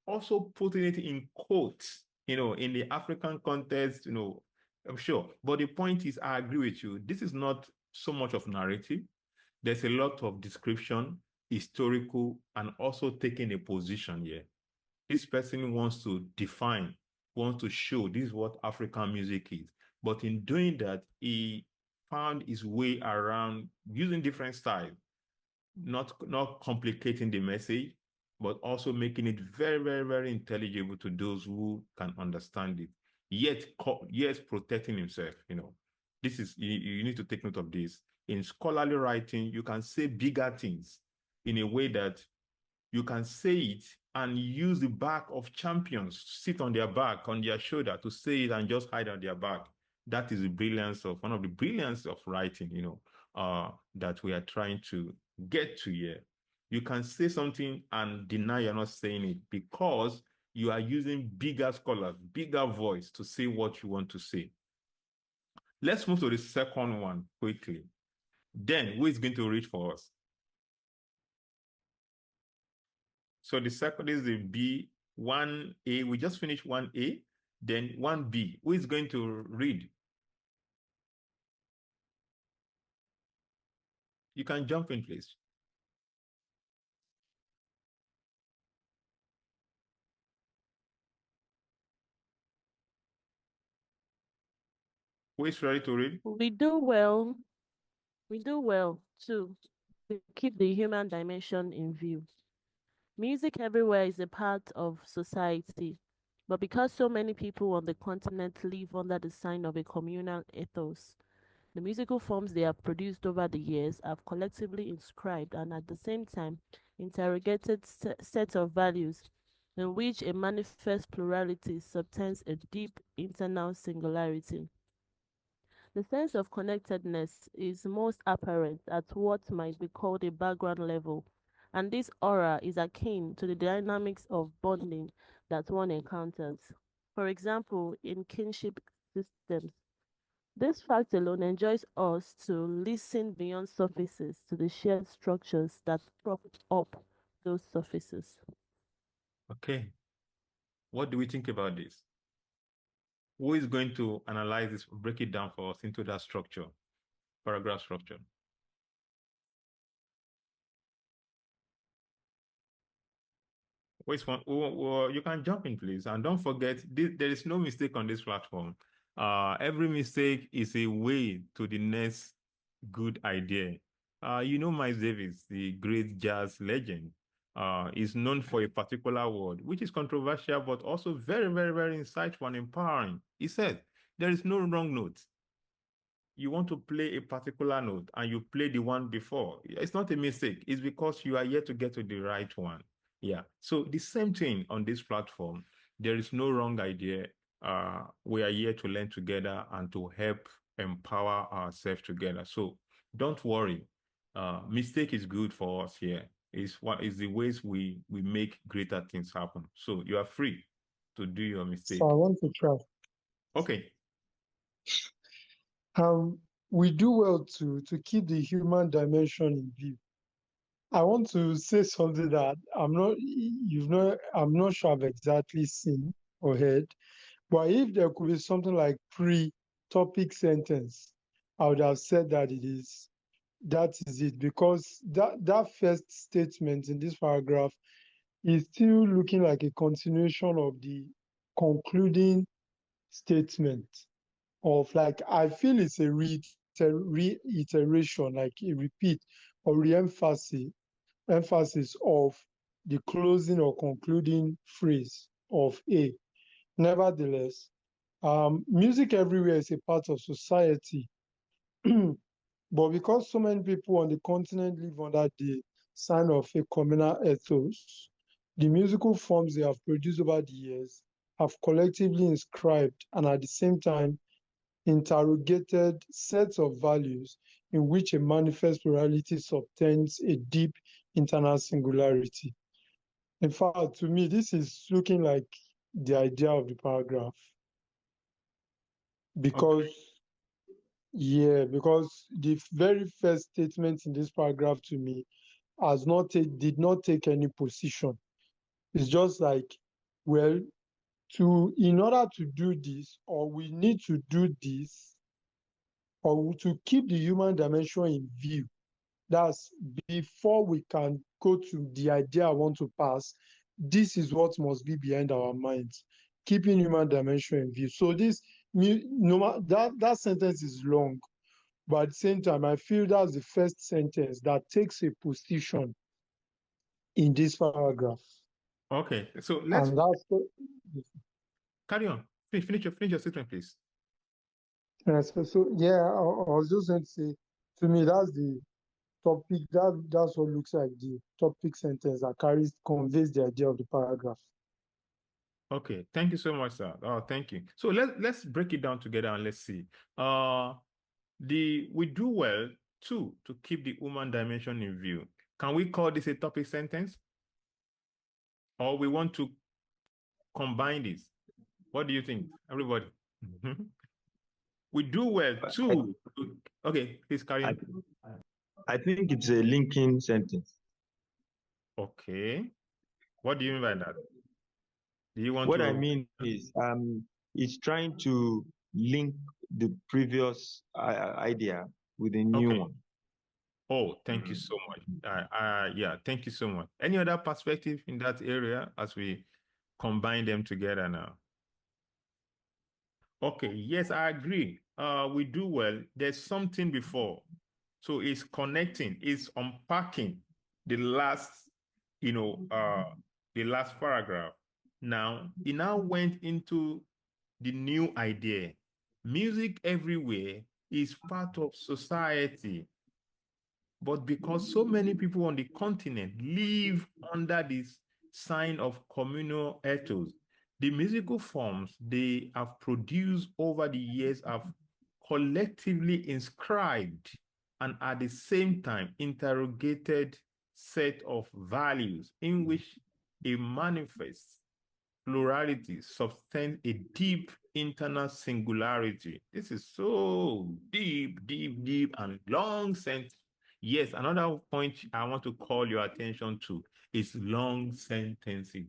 also putting it in quotes, in the African context, I'm sure. But the point is, I agree with you. This is not so much of narrative. There's a lot of description, historical, and also taking a position here. This person wants to define, wants to show this is what African music is. But in doing that, he found his way around using different styles, not complicating the message, but also making it very, very, very intelligible to those who can understand it. Yet protecting himself. This is you need to take note of this. In scholarly writing, you can say bigger things in a way that You can say it and use the back of champions, sit on their back, on their shoulder to say it and just hide on their back. That is the brilliance of one of the brilliance of writing, that we are trying to get to here. You can say something and deny you're not saying it because you are using bigger scholars, bigger voice to say what you want to say. Let's move to the second one quickly. Then, who is going to read for us? So the second is the B, 1A. We just finished 1A, then 1B. Who is going to read? You can jump in, please. Who is ready to read? We do well too to keep the human dimension in view. Music everywhere is a part of society, but because so many people on the continent live under the sign of a communal ethos, the musical forms they have produced over the years have collectively inscribed and at the same time interrogated sets of values in which a manifest plurality subtends a deep internal singularity. The sense of connectedness is most apparent at what might be called a background level, and this aura is akin to the dynamics of bonding that one encounters. For example, in kinship systems, this fact alone enjoins us to listen beyond surfaces to the shared structures that prop up those surfaces. Okay. What do we think about this? Who is going to analyze this, break it down for us into that structure, paragraph structure? Which one? You can jump in, please. And don't forget, there is no mistake on this platform. Every mistake is a way to the next good idea. Miles Davis, the great jazz legend, is known for a particular word, which is controversial, but also very, very, very insightful and empowering. He said, there is no wrong note. You want to play a particular note and you play the one before. It's not a mistake. It's because you are yet to get to the right one. Yeah. So the same thing on this platform. There is no wrong idea. We are here to learn together and to help empower ourselves together. So don't worry. Mistake is good for us here. It's what is the ways we make greater things happen. So you are free to do your mistake. So I want to try. Okay. We do well to keep the human dimension in view. I want to say something that I'm not sure I've exactly seen or heard, but if there could be something like pre-topic sentence, I would have said that that is it, because that first statement in this paragraph is still looking like a continuation of the concluding statement of, like, I feel it's a reiteration, like a repeat or re-emphasis of the closing or concluding phrase of A. Nevertheless, music everywhere is a part of society. But because so many people on the continent live under the sign of a communal ethos, the musical forms they have produced over the years have collectively inscribed and at the same time interrogated sets of values in which a manifest plurality subtends a deep internal singularity. In fact, to me, this is looking like the idea of the paragraph. Because, because the very first statement in this paragraph to me did not take any position. It's just like, well, in order to do this, or we need to do this, or to keep the human dimension in view. That's before we can go to the idea I want to pass. This is what must be behind our minds, keeping human dimension in view. So that sentence is long, but at the same time, I feel that's the first sentence that takes a position in this paragraph. Okay, so let's carry on. Finish your statement, please. I was just going to say, to me, that's the topic, that's what looks like the topic sentence that conveys the idea of the paragraph. Okay, thank you so much, sir. Oh, thank you. So let's break it down together and let's see. We do well too to keep the human dimension in view. Can we call this a topic sentence? Or we want to combine this? What do you think, everybody? We do well too. Okay, please carry on. I think it's a linking sentence. Okay. What do you mean by that? Do you want What to? I mean is, it's trying to link the previous idea with a new one. Oh, thank you so much. Yeah, thank you so much. Any other perspective in that area as we combine them together now? Okay, yes, I agree. We do well. There's something before. So it's connecting, it's unpacking the last, the last paragraph. Now, it now went into the new idea. Music everywhere is part of society. But because so many people on the continent live under this sign of communal ethos, the musical forms they have produced over the years have collectively inscribed and at the same time interrogated set of values in which a manifest plurality subtends a deep internal singularity. This is so deep, deep, deep, and long sentence. Yes, another point I want to call your attention to is long sentences.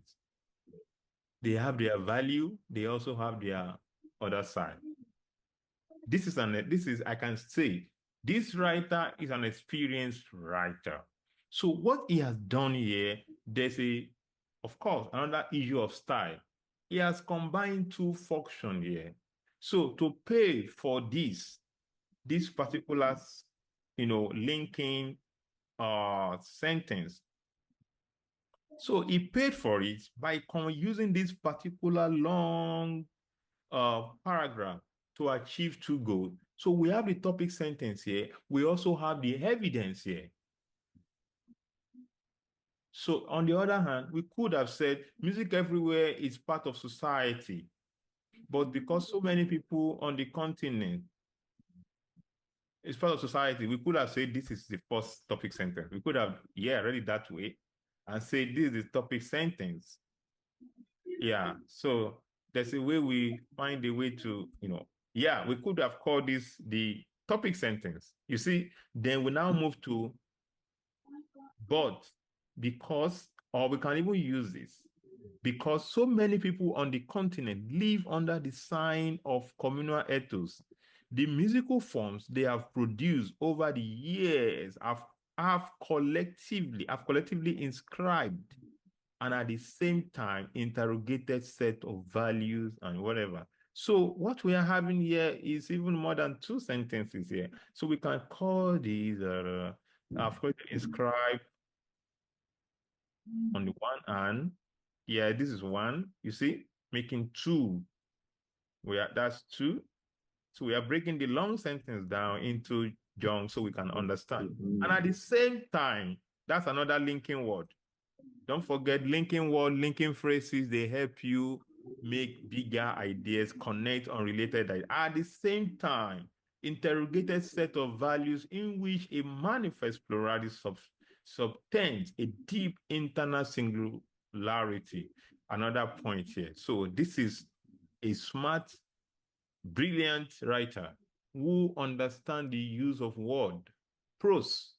They have their value, they also have their other side. This is, I can say, this writer is an experienced writer. So what he has done here, there's of course, another issue of style. He has combined two functions here. So to pay for this particular, linking sentence. So he paid for it by using this particular long paragraph to achieve two goals. So we have the topic sentence here. We also have the evidence here. So on the other hand, we could have said music everywhere is part of society. But because so many people on the continent is part of society, we could have said this is the first topic sentence. We could have, read it that way and say this is the topic sentence. Yeah, so there's a way we find a way to, we could have called this the topic sentence. You see, then we now move to but because, or we can even use this, because so many people on the continent live under the sign of communal ethos, the musical forms they have produced over the years have collectively inscribed and at the same time interrogated set of values and whatever. So what we are having here is even more than two sentences here. So we can call these inscribed on the one hand. Yeah, this is one, you see, making two. That's two. So we are breaking the long sentence down into chunks so we can understand. And at the same time, that's another linking word. Don't forget linking word, linking phrases, they help you make bigger ideas, connect unrelated ideas. At the same time, interrogated set of values in which a manifest plurality subtends a deep internal singularity. Another point here. So this is a smart, brilliant writer who understands the use of word, prose,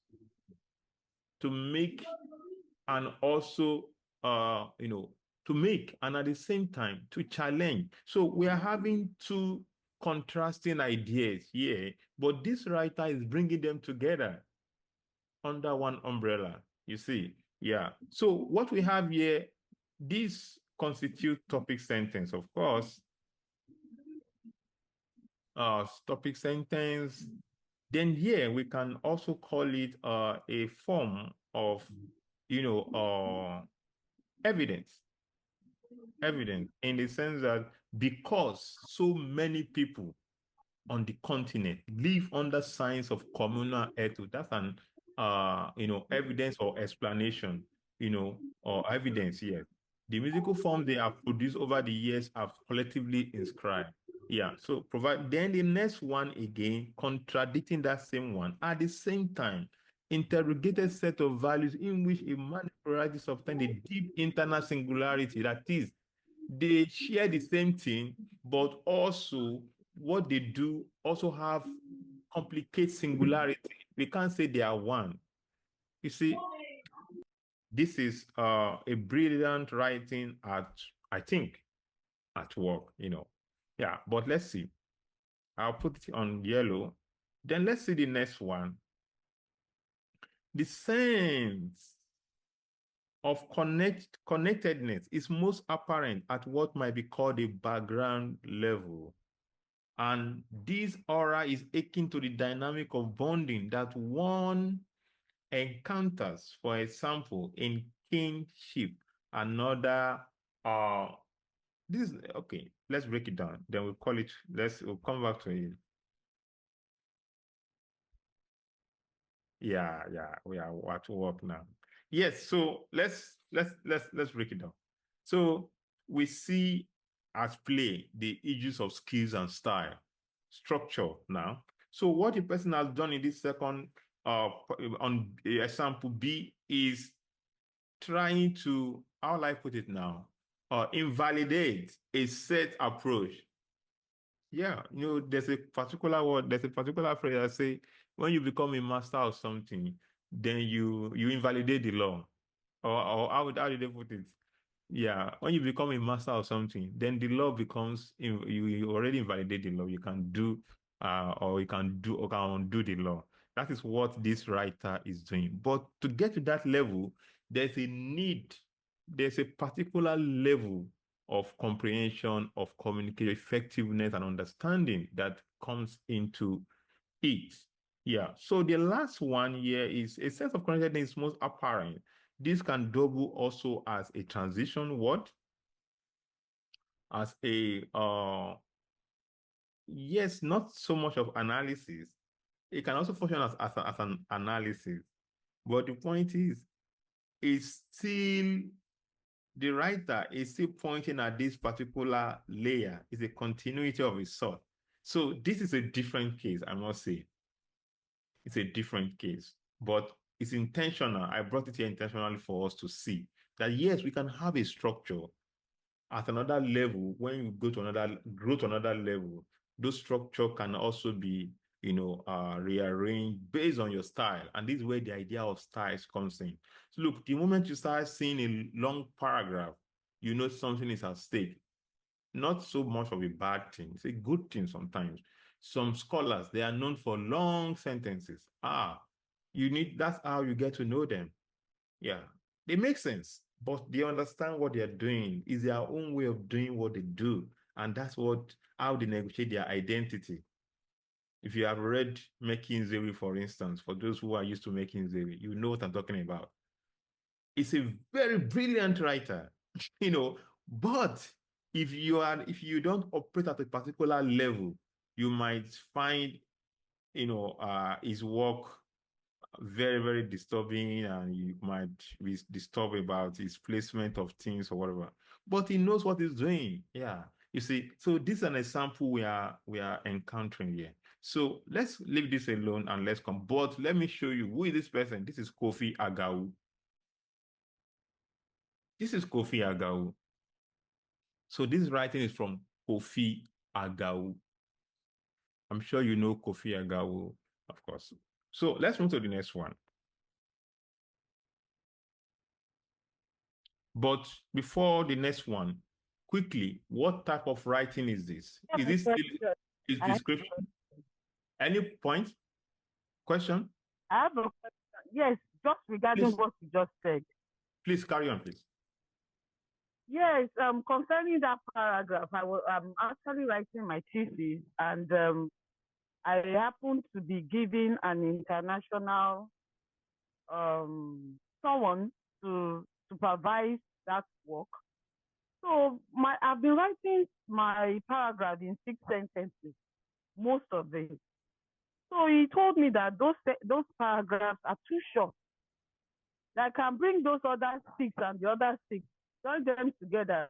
to make and also, to make and at the same time to challenge. So we are having two contrasting ideas here, but this writer is bringing them together under one umbrella, you see. Yeah. So what we have here, this constitute topic sentence, of course. Topic sentence. Then here we can also call it a form of, evidence in the sense that because so many people on the continent live under signs of communal ethos, that's an evidence or explanation, or evidence, yes. The musical forms they have produced over the years have collectively inscribed. Yeah, so provide then the next one again, contradicting that same one at the same time, interrogated set of values in which a man varieties obtain a deep internal singularity. That is, they share the same thing, but also what they do also have complicate singularity. We can't say they are one. You see, this is a brilliant writing at, I think, at work, Yeah, but let's see. I'll put it on yellow. Then let's see the next one. The sense of connectedness is most apparent at what might be called a background level. And this aura is akin to the dynamic of bonding that one encounters, for example, in kinship. Another, this is, okay, let's break it down. Then we'll call it, we'll come back to it. Yeah, we are at work now. Yes, so let's break it down. So we see at play the issues of skills and style, structure now. So what the person has done in this second on example B is trying to, how will I put it now, invalidate a set approach. Yeah, there's a particular word, there's a particular phrase that say, when you become a master of something, then you invalidate the law. Or how did they put it? Yeah, when you become a master of something, then the law becomes, you already invalidate the law. You can do, or you can undo the law. That is what this writer is doing. But to get to that level, there's a particular level of comprehension, of communication effectiveness and understanding that comes into it. Yeah, so the last one here is a sense of connectedness is most apparent. This can double also as a transition word, as a, yes, not so much of analysis. It can also function as an analysis. But the point is, it's still, the writer is still pointing at this particular layer. It's a continuity of a sort. So this is a different case, I must say. It's a different case, but it's intentional. I brought it here intentionally for us to see that, yes, we can have a structure at another level. When you grow to another level, those structure can also be, rearranged based on your style. And this is where the idea of styles comes in. So look, the moment you start seeing a long paragraph, you know something is at stake. Not so much of a bad thing. It's a good thing sometimes. Some scholars, they are known for long sentences. That's how you get to know them. Yeah, they make sense, but they understand what they're doing. Is their own way of doing what they do. And that's how they negotiate their identity. If you have read Making Zeri, for instance, for those who are used to Making Zeri, you know what I'm talking about. It's a very brilliant writer, but if you don't operate at a particular level, you might find, his work very, very disturbing, and you might be disturbed about his placement of things or whatever. But he knows what he's doing. Yeah. You see, so this is an example we are encountering here. So let's leave this alone and let's come. But let me show you who is this person. This is Kofi Agawu. This is Kofi Agawu. So this writing is from Kofi Agawu. I'm sure you know Kofi Agawu, of course. So let's move to the next one. But before the next one, quickly, what type of writing is this? Is this still his description? Any point? Question? I have a question. Yes, just regarding what you just said. Please carry on, please. Yes, concerning that paragraph, I'm actually writing my thesis, and I happen to be giving an international someone to supervise that work. So I've been writing my paragraph in 6 sentences, most of it. So he told me that those paragraphs are too short. That I can bring those other 6 and the other 6, join them together.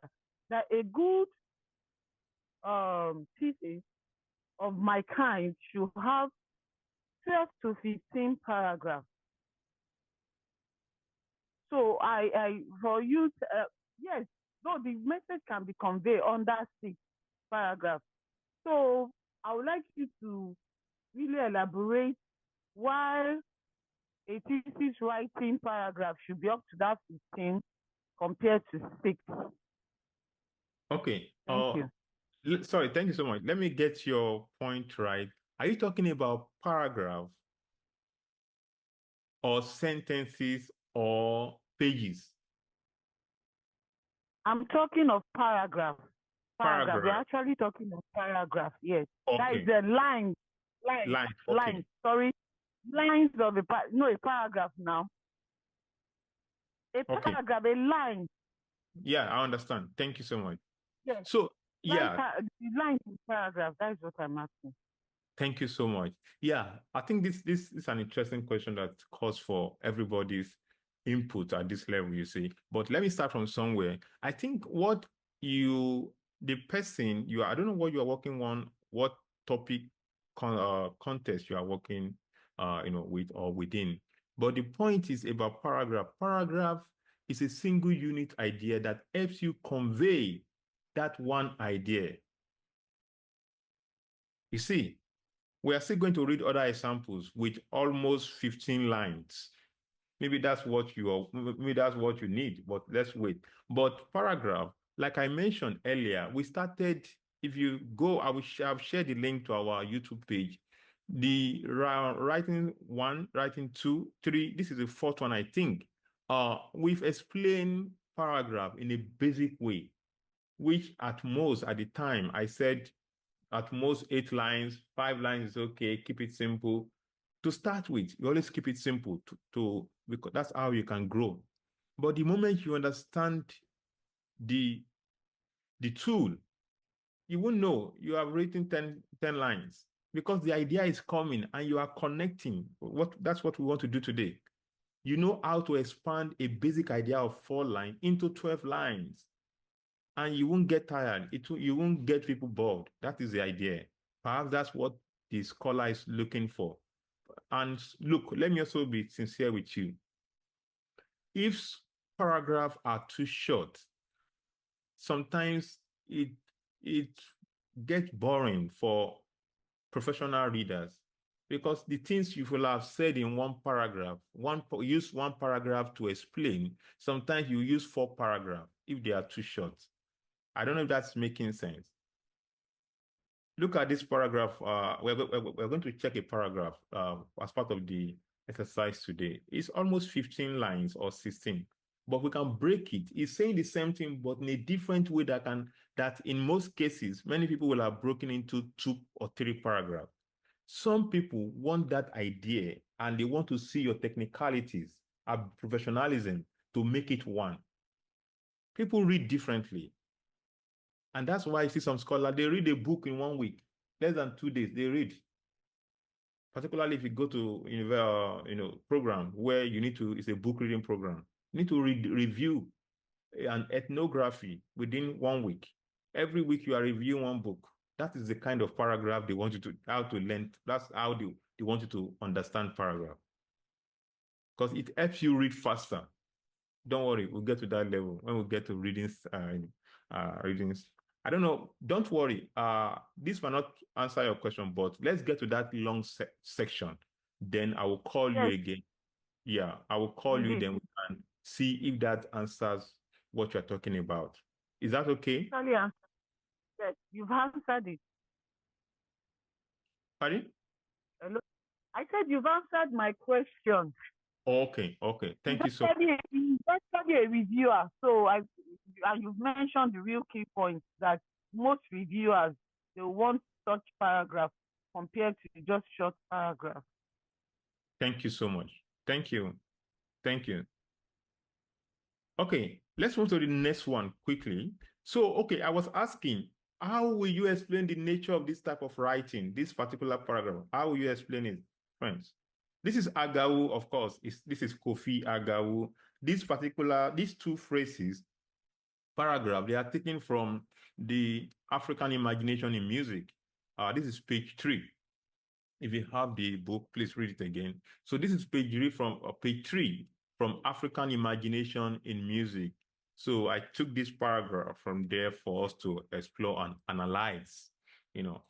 That a good thesis of my kind should have 12 to 15 paragraphs. So for you, yes, though the message can be conveyed under 6 paragraphs. So I would like you to really elaborate why a thesis writing paragraph should be up to that 15 compared to 6. Okay. Thank you. Sorry, thank you so much. Let me get your point right. Are you talking about paragraph or sentences or pages? I'm talking of paragraph. Paragraph. We're actually talking of paragraph, yes. Okay. That is the line. Okay. Sorry. Lines of a paragraph now. A paragraph, a line. Yeah, I understand. Thank you so much. Yes. So, yeah. The line in paragraph, that is what I'm asking. Thank you so much. Yeah, I think this is an interesting question that calls for everybody's input at this level, you see. But let me start from somewhere. I think I don't know what you are working on, what topic context you are working, with or within. But the point is about paragraph. Paragraph is a single unit idea that helps you convey that one idea. You see, we are still going to read other examples with almost 15 lines. Maybe that's what you need, but let's wait. But paragraph, like I mentioned earlier, we started, if you go, I've shared the link to our YouTube page. The writing 1, writing 2, 3, this is the 4th one, I think. We've explained paragraph in a basic way, which at most at the time I said at most 8 lines, 5 lines is okay, keep it simple. To start with, you always keep it simple because that's how you can grow. But the moment you understand the tool, you won't know you have written 10 lines because the idea is coming and you are connecting. That's what we want to do today. You know how to expand a basic idea of 4 lines into 12 lines. And you won't get tired. You won't get people bored. That is the idea. Perhaps that's what the scholar is looking for. And look, let me also be sincere with you. If paragraphs are too short, sometimes it gets boring for professional readers because the things you will have said in one paragraph, use one paragraph to explain. Sometimes you use 4 paragraphs if they are too short. I don't know if that's making sense. Look at this paragraph. We're going to check a paragraph as part of the exercise today. It's almost 15 lines or 16, but we can break it. It's saying the same thing, but in a different way that in most cases, many people will have broken into 2 or 3 paragraphs. Some people want that idea and they want to see your technicalities and professionalism to make it one. People read differently. And that's why you see some scholars, they read a book in 1 week, less than 2 days, they read. Particularly if you go to program where it's a book reading program. You need to review an ethnography within 1 week. Every week you are reviewing 1 book. That is the kind of paragraph they want you to, how to learn. That's how they want you to understand paragraph. Because it helps you read faster. Don't worry, we'll get to that level when we get to readings. I don't know. Don't worry. This will not answer your question, but let's get to that long section. Then I will call you again. Yeah, I will call you. Then we can see if that answers what you're talking about. Is that okay? Yes, you've answered it. Pardon? Hello? I said you've answered my question. Okay. Thank you so much. You're actually a reviewer, so you've mentioned the real key points that most reviewers, they want such paragraph compared to just short paragraph. Thank you so much. Thank you. Okay, let's move to the next one quickly. So, okay, I was asking, How will you explain the nature of this type of writing, this particular paragraph? How will you explain it, friends? This is Agawu, of course. This is Kofi Agawu. These two phrases, paragraph, they are taken from the African Imagination in Music. This is page 3. If you have the book, please read it again. So this is page 3 from African Imagination in Music. So I took this paragraph from there for us to explore and analyze,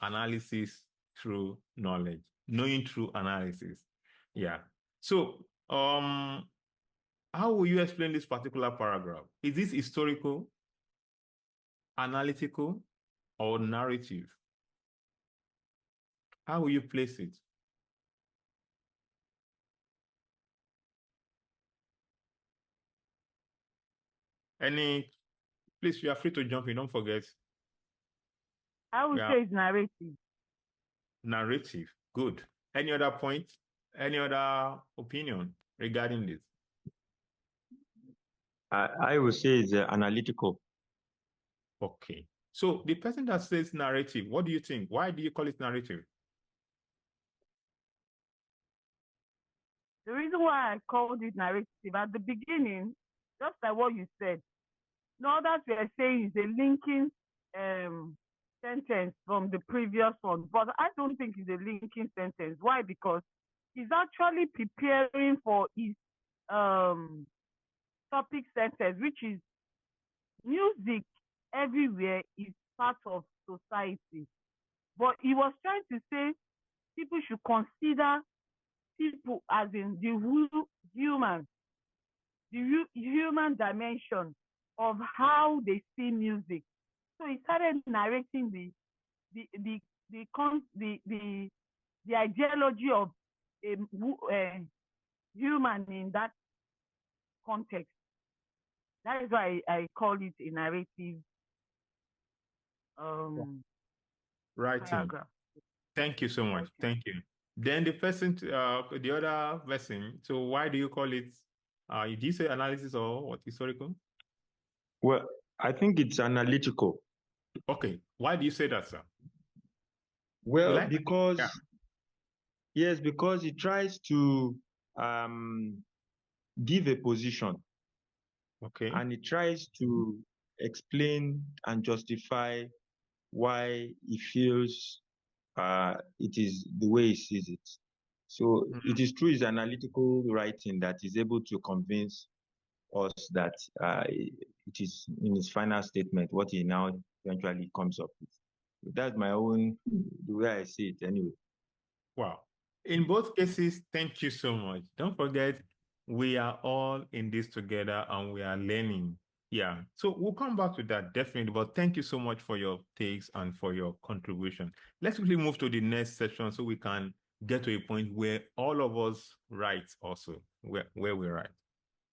analysis through knowledge, knowing through analysis. Yeah. So how will you explain this particular paragraph? Is this historical, analytical, or narrative? How will you place it? Please, you are free to jump in, don't forget. I would say it's narrative. Narrative, good. Any other point? Any other opinion regarding this? I would say it's analytical. Okay. So the person that says narrative, what do you think? Why do you call it narrative? The reason why I called it narrative at the beginning, just like what you said, all that we are saying is a linking sentence from the previous one, but I don't think it's a linking sentence. Why? Because he's actually preparing for his topic sentence, which is music everywhere is part of society. But he was trying to say people should consider people as in the human dimension of how they see music. So he started narrating the ideology of a human in that context. That is why I call it a narrative writing. paragraph. Thank you so much. Okay. Thank you. Then the other person. So why do you call it? Did you say analysis or what, historical? Well, I think it's analytical. Okay. Why do you say that, sir? Well, because yes, because it tries to give a position. Okay. And it tries to explain and justify why he feels it is the way he sees it. So it is through his analytical writing that he's able to convince us that it is in his final statement what he now eventually comes up with. That's my own, the way I see it anyway. Wow. In both cases, thank you so much. Don't forget, we are all in this together and we are learning. Yeah. So we'll come back to that definitely, but thank you so much for your takes and for your contribution. Let's quickly move to the next section so we can get to a point where all of us write also, where we write.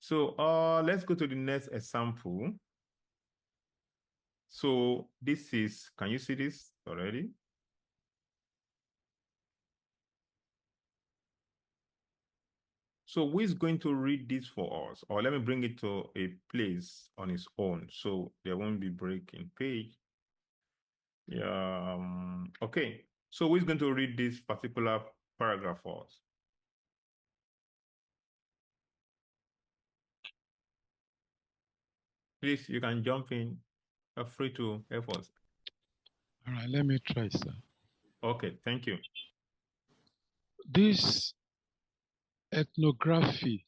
So let's go to the next example. So this is, can you see this already? So who is going to read this for us? Or let me bring it to a place on its own so there won't be breaking page. Yeah. Okay. So who is going to read this particular paragraph for us? Please, you can jump in. Feel free to help us. All right, let me try, sir. Okay, thank you. This ethnography,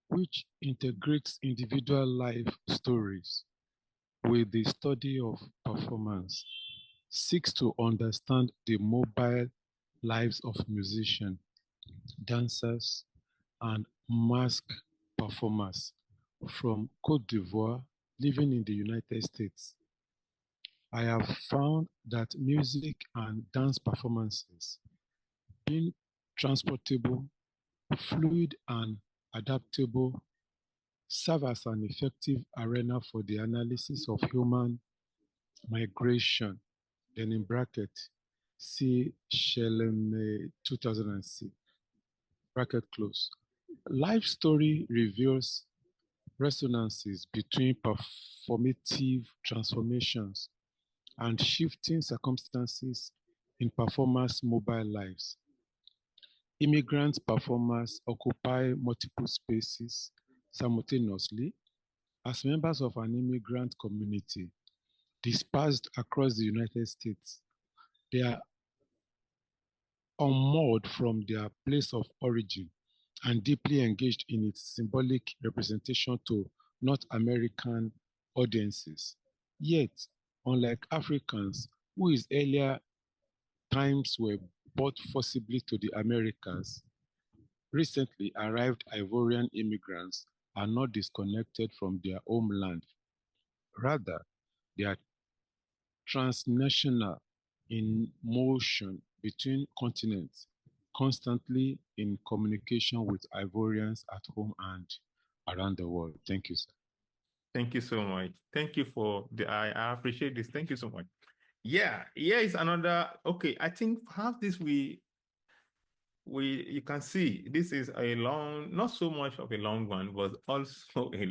which integrates individual life stories with the study of performance, seeks to understand the mobile lives of musicians, dancers, and mask performers from Côte d'Ivoire living in the United States. I have found that music and dance performances, being transportable, fluid, and adaptable, serve as an effective arena for the analysis of human migration. Then in bracket, see Shelem 2006, bracket close. Life story reveals resonances between performative transformations and shifting circumstances in performers' mobile lives. Immigrant performers occupy multiple spaces simultaneously as members of an immigrant community dispersed across the United States. They are unmoored from their place of origin and deeply engaged in its symbolic representation to North American audiences. Yet, unlike Africans, whose earlier times were brought forcibly to the Americas, recently arrived Ivorian immigrants are not disconnected from their homeland. Rather, they are transnational in motion between continents, constantly in communication with Ivorians at home and around the world. Thank you, sir. Thank you so much. Thank you for I appreciate this. Thank you so much. Yeah, here is another. Okay, I think perhaps this you can see this is a long, not so much of a long one, but also a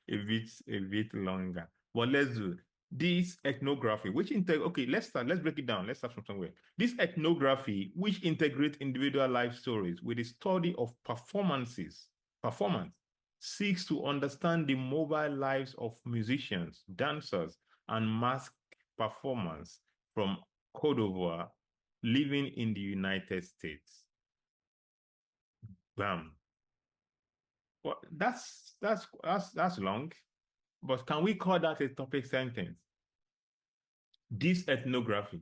bit longer. But let's do this ethnography, which okay, let's break it down. Let's start from somewhere. This ethnography, which integrates individual life stories with the study of performance, seeks to understand the mobile lives of musicians, dancers, and mask performers from Cote d'Ivoire living in the United States. Bam. Well, that's long, but can we call that a topic sentence? This ethnography,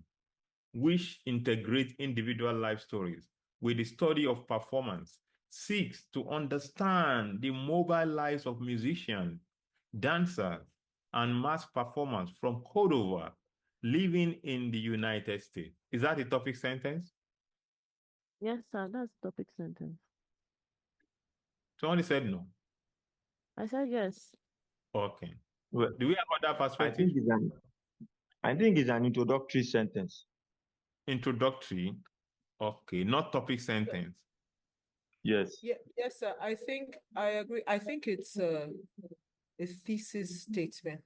which integrates individual life stories with the study of performance, seeks to understand the mobile lives of musicians, dancers, and mass performers from Cote d'Ivoire living in the United States. Is that a topic sentence? Yes, sir, that's topic sentence. Somebody said no. I said yes. Okay. Well, do we have other perspective? I think it's an introductory sentence. Introductory. Okay, not topic sentence. Yes. Yeah, yes, sir. I think I agree. I think it's a thesis statement,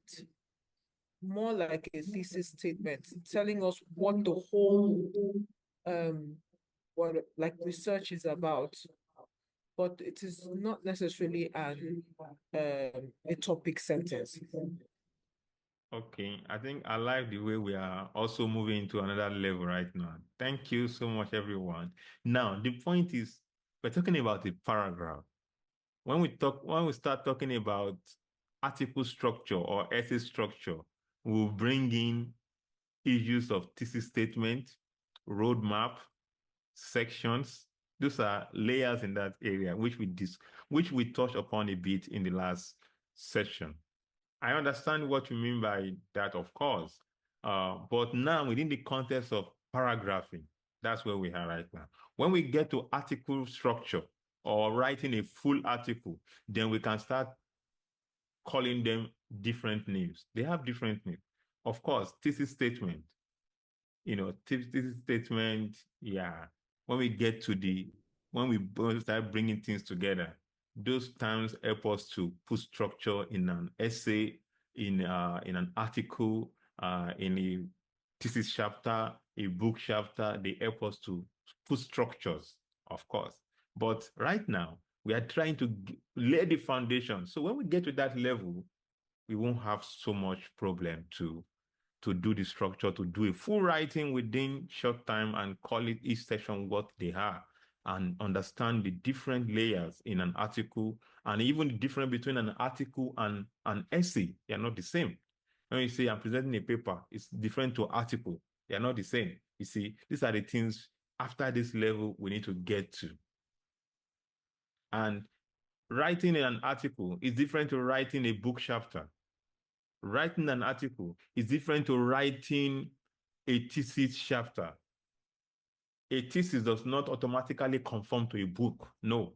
more like a thesis statement, telling us what the whole what like research is about, but it is not necessarily a topic sentence. Okay, I think I like the way we are also moving to another level right now. Thank you so much, everyone. Now, the point is, we're talking about a paragraph. When we start talking about article structure or essay structure, we'll bring in issues of thesis statement, roadmap, sections. Those are layers in that area, which we touched upon a bit in the last session. I understand what you mean by that, of course. But now within the context of paragraphing, that's where we are right now. When we get to article structure or writing a full article, then we can start calling them different names. They have different names. Of course, thesis statement, thesis statement, yeah. When we start bringing things together, those terms help us to put structure in an essay, in an article, in a thesis chapter, a book chapter. They help us to put structures, of course. But right now, we are trying to lay the foundation. So when we get to that level, we won't have so much problem to do the structure, to do a full writing within short time and call it each section what they are, and understand the different layers in an article, and even the difference between an article and an essay. They are not the same. When you say I'm presenting a paper, it's different to article. They are not the same. You see, these are the things after this level we need to get to. And writing an article is different to writing a book chapter. Writing an article is different to writing a thesis chapter. A thesis does not automatically conform to a book. No.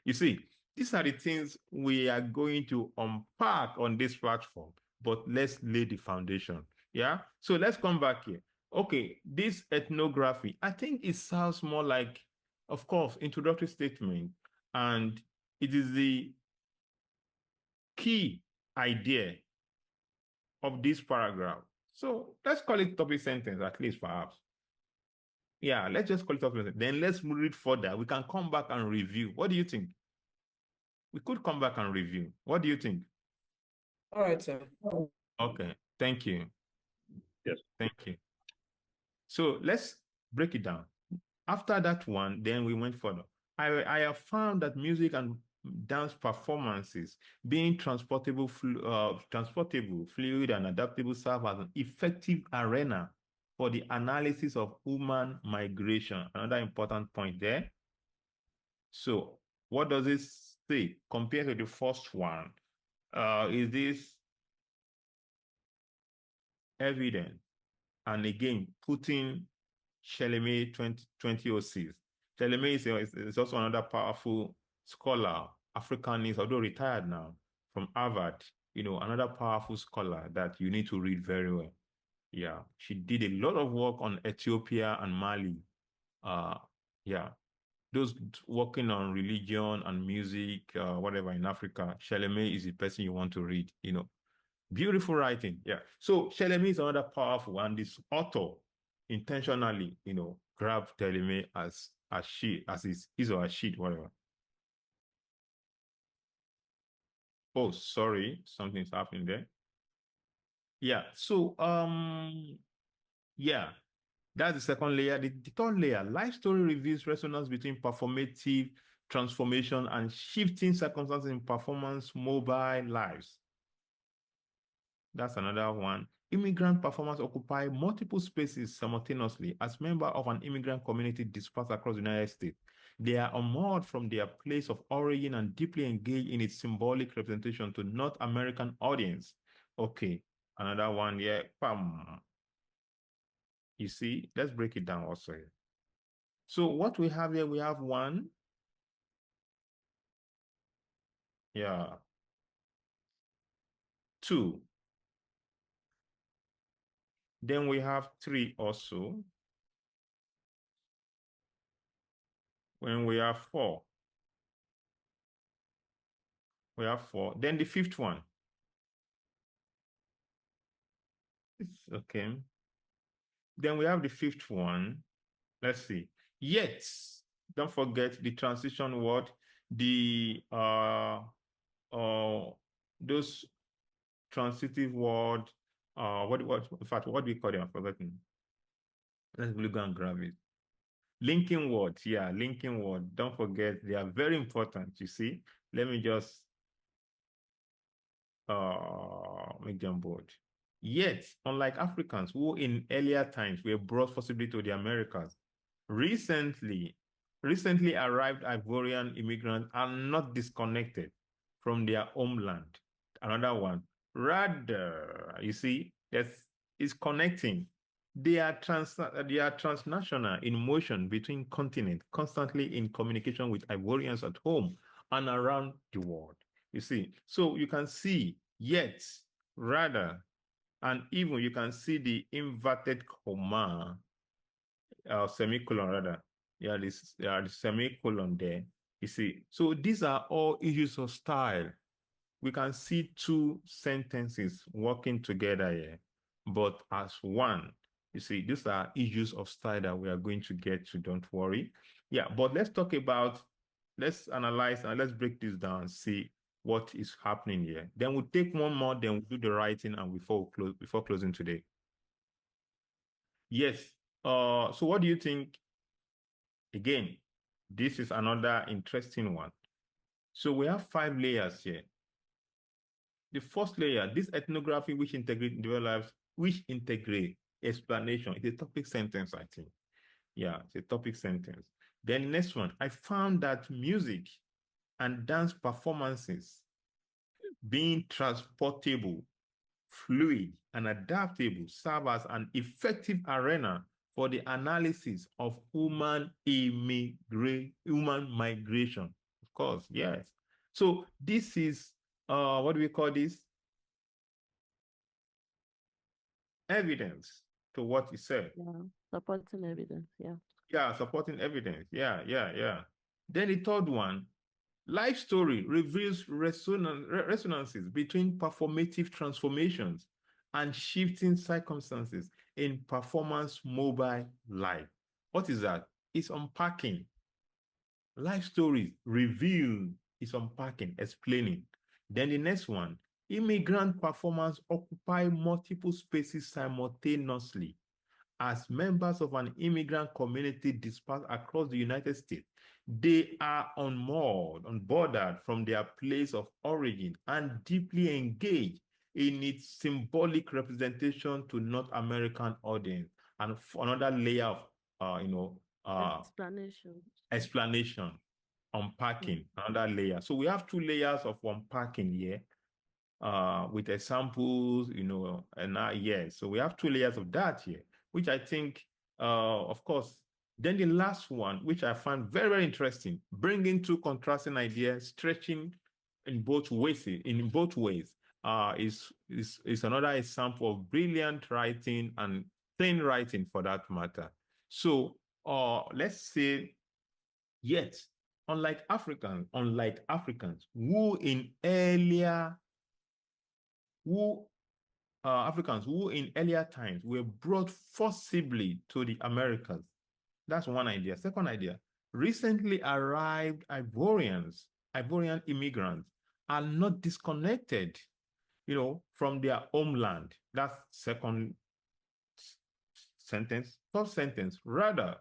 You see, these are the things we are going to unpack on this platform, but let's lay the foundation. Yeah. So let's come back here. Okay, this ethnography, I think it sounds more like, of course, introductory statement, and it is the key idea of this paragraph. So let's call it topic sentence, at least perhaps. Yeah, let's just call it topic sentence. Then let's read further. We can come back and review. What do you think? We could come back and review. What do you think? All right, sir. Okay, thank you. Yes. Thank you. So let's break it down. After that one, then we went further. I have found that music and dance performances being transportable, fluid, and adaptable serve as an effective arena for the analysis of human migration. Another important point there. So what does it say compared to the first one? Is this evident? And again, putting Chalamet 2006. Chalamet is also another powerful scholar, Africanist, although retired now, from Harvard, another powerful scholar that you need to read very well. Yeah, she did a lot of work on Ethiopia and Mali. Yeah, those working on religion and music, whatever in Africa, Chalamet is the person you want to read, Beautiful writing, yeah. So Chalamet is another powerful one. This author intentionally, grabbed Chalamet as his or her sheet, whatever. Oh, sorry, something's happening there. Yeah. So yeah, that's the second layer. The third layer, life story reveals resonance between performative transformation and shifting circumstances in performance mobile lives. That's another one. Immigrant performers occupy multiple spaces simultaneously as members of an immigrant community dispersed across the United States. They are unmoored from their place of origin and deeply engaged in its symbolic representation to North American audience. Okay, another one here. Bam. You see, let's break it down also. So what we have here, we have one. Yeah. Two. Then we have three also. When we have four. We have four. Then the fifth one. It's okay. Then we have the fifth one. Let's see. Yet, don't forget the transition word, the those transitive word, what in fact, what do we call them? I've forgotten. Let's go and grab it. Linking words, yeah, linking word. Don't forget, they are very important, you see. Let me just make them bold. Yet, unlike Africans who in earlier times were brought forcibly to the Americas, recently arrived Ivorian immigrants are not disconnected from their homeland. Another one, rather, you see, is connecting. They are transnational in motion between continents, constantly in communication with Ivorians at home and around the world. You see, so you can see yet, rather, and even you can see the inverted comma, semicolon rather. Yeah, the semicolon there. You see, so these are all issues of style. We can see two sentences working together here, but as one. You see, these are issues of style that we are going to get to, don't worry. Yeah, but let's analyze and let's break this down and see what is happening here. Then we'll take one more, then we'll do the writing and before closing today. Yes. So what do you think? Again, this is another interesting one. So we have 5 layers here. The first layer, this ethnography which integrate individual lives, which integrate explanation. It's a topic sentence, I think. Yeah, it's a topic sentence. Then next one, I found that music and dance performances being transportable, fluid, and adaptable serve as an effective arena for the analysis of human migration. Of course, yes. So this is, what do we call this? Evidence to what he said. Yeah, supporting evidence, yeah. Yeah, supporting evidence. Yeah. Then the third one, life story reveals resonances between performative transformations and shifting circumstances in performance mobile life. What is that? It's unpacking. Life stories revealed is unpacking, explaining. Then the next one, immigrant performance occupy multiple spaces simultaneously. As members of an immigrant community dispersed across the United States, they are unbothered from their place of origin and deeply engaged in its symbolic representation to North American audience. And another layer of explanation, unpacking, another layer. So we have two layers of unpacking here, with examples, and so we have two layers of that here, which I think, of course. Then the last one, which I find very, very interesting, bringing two contrasting ideas, stretching in both ways, is another example of brilliant writing and thin writing for that matter. So let's say, yet, unlike Africans who in earlier times were brought forcibly to the Americas. That's one idea. Second idea, recently arrived Ivorian immigrants are not disconnected, from their homeland. That's second sentence. Third sentence, rather,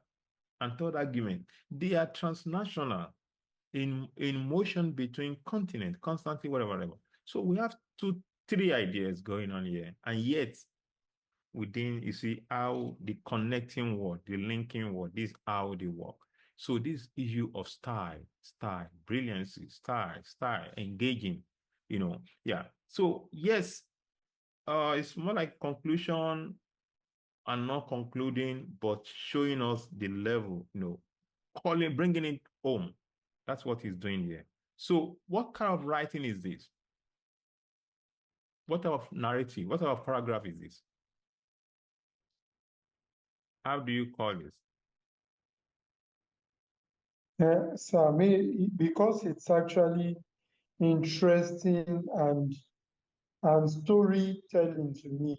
and third argument, they are transnational in motion between continents, constantly, whatever. So we have three ideas going on here, and yet within, you see how the connecting word, the linking word, this is how they work. So this issue of style, brilliancy, style, engaging, So yes, it's more like conclusion and not concluding, but showing us the level, bringing it home. That's what he's doing here. So what kind of writing is this? What type of narrative, what type of paragraph is this? How do you call this? So because it's actually interesting and storytelling to me,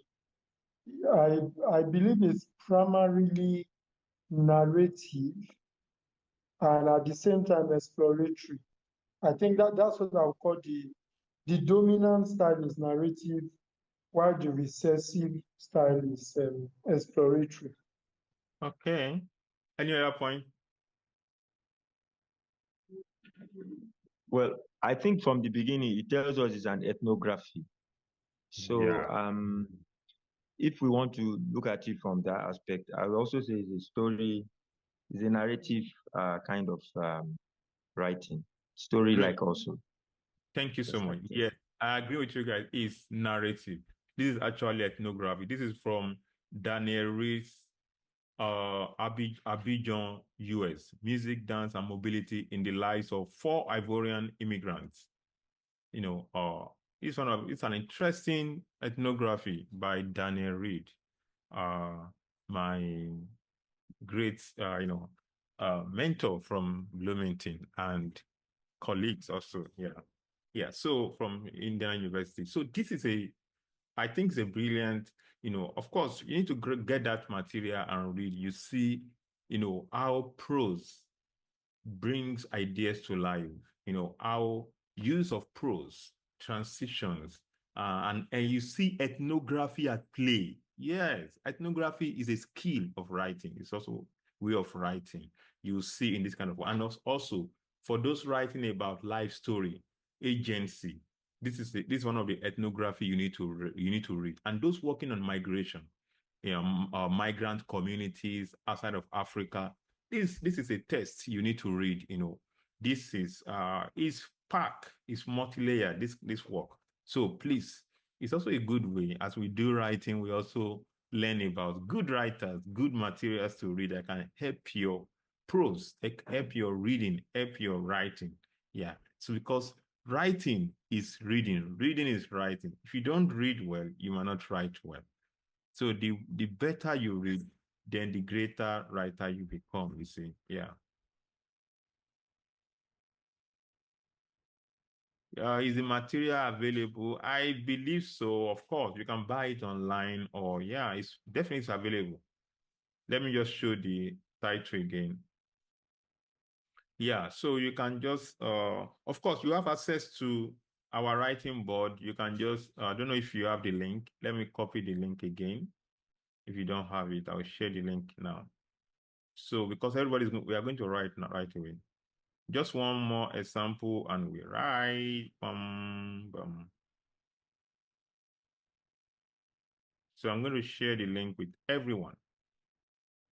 I believe it's primarily narrative and at the same time exploratory. I think that's what I would call the dominant style is narrative, while the recessive style is exploratory. Okay. Any other point? Well, I think from the beginning, it tells us it's an ethnography. So if we want to look at it from that aspect, I will also say it's a story, it's a narrative kind of writing, story-like also. Thank you so much. Yeah, I agree with you guys. It's narrative. This is actually ethnography. This is from Daniel Reed's Abidjan, US, Music, Dance, and Mobility in the Lives of 4 Ivorian Immigrants. It's an interesting ethnography by Daniel Reed, my great, mentor from Bloomington and colleagues also. Yeah. So from Indiana University. So this is I think it's a brilliant, of course, you need to get that material and read. You see, how prose brings ideas to life, how use of prose, transitions, and you see ethnography at play. Yes, ethnography is a skill of writing. It's also a way of writing. You see in this kind of, and also for those writing about life story, agency, this is one of the ethnography you need to read. And those working on migration, migrant communities outside of Africa, this is a text you need to read. This is packed, it's multi-layered, this work. So please, it's also a good way, as we do writing, we also learn about good writers, good materials to read that can help your prose, help your reading, help your writing. Yeah. So because writing is reading is writing. If you don't read well, you might not write well. So the better you read, then the greater writer you become, you see. Yeah. Is the material available? I believe so. Of course, you can buy it online, or yeah, it's definitely available. Let me just show the title again. Yeah, so you can just, of course, you have access to our writing board. You can just, I don't know if you have the link. Let me copy the link again. If you don't have it, I'll share the link now. So because we are going to write now right away. Just one more example, and we write. So I'm going to share the link with everyone.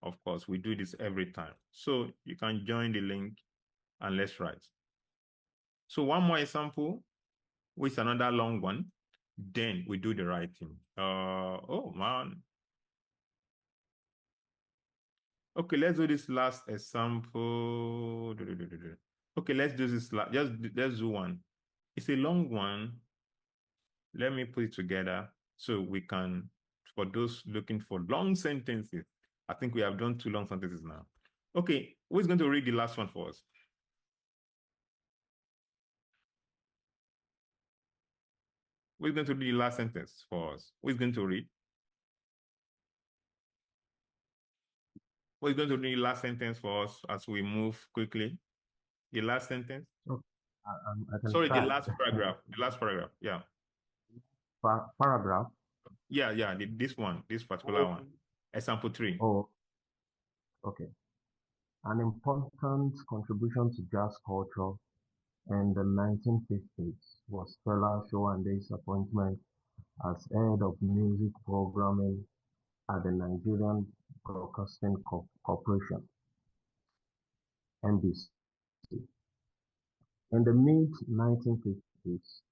Of course, we do this every time. So you can join the link and let's write. So one more example with another long one. Then we do the writing. Oh man. Okay, let's do this last example. Okay, let's do this. Let's do one. It's a long one. Let me put it together so we can, for those looking for long sentences, I think we have done 2 long sentences now. Okay, who's going to read the last one for us? Who's going to read the last sentence for us? Who's going to read? Who's going to read the last sentence for us as we move quickly? The last sentence? Okay. I can Sorry, try. the last paragraph. The last paragraph, yeah. Paragraph? Yeah, this one, this particular one. Example 3. Oh, okay. An important contribution to jazz culture in the 1950s was Fela Showande's appointment as head of music programming at the Nigerian Broadcasting Corporation, NBC. In the mid-1950s,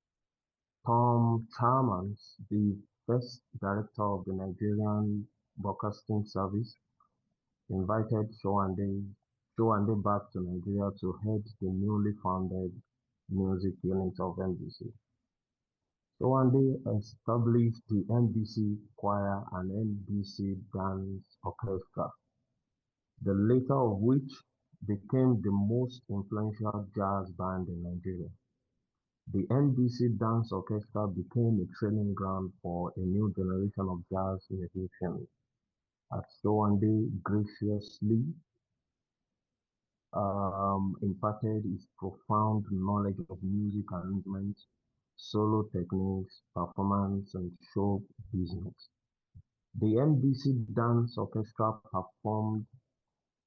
Tom Chalmers, the first director of the Nigerian Broadcasting Service, invited Showande back to Nigeria to head the newly founded music unit of NBC. Showande established the NBC Choir and NBC Dance Orchestra, the latter of which became the most influential jazz band in Nigeria. The NBC Dance Orchestra became a training ground for a new generation of jazz musicians, as Showande graciously imparted his profound knowledge of music arrangement, solo techniques, performance, and show business. The NBC Dance Orchestra performed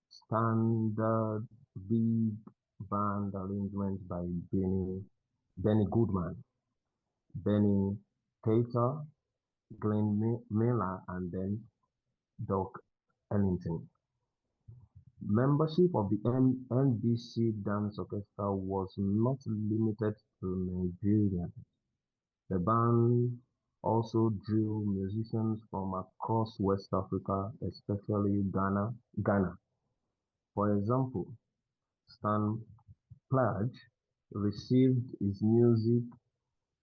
standard big band arrangements by Benny Goodman, Benny Cater, Glenn Miller, and then Doc Ellington. Membership of the NBC Dance Orchestra was not limited to Nigerians. The band also drew musicians from across West Africa, especially Ghana. For example, Stan Plage received his music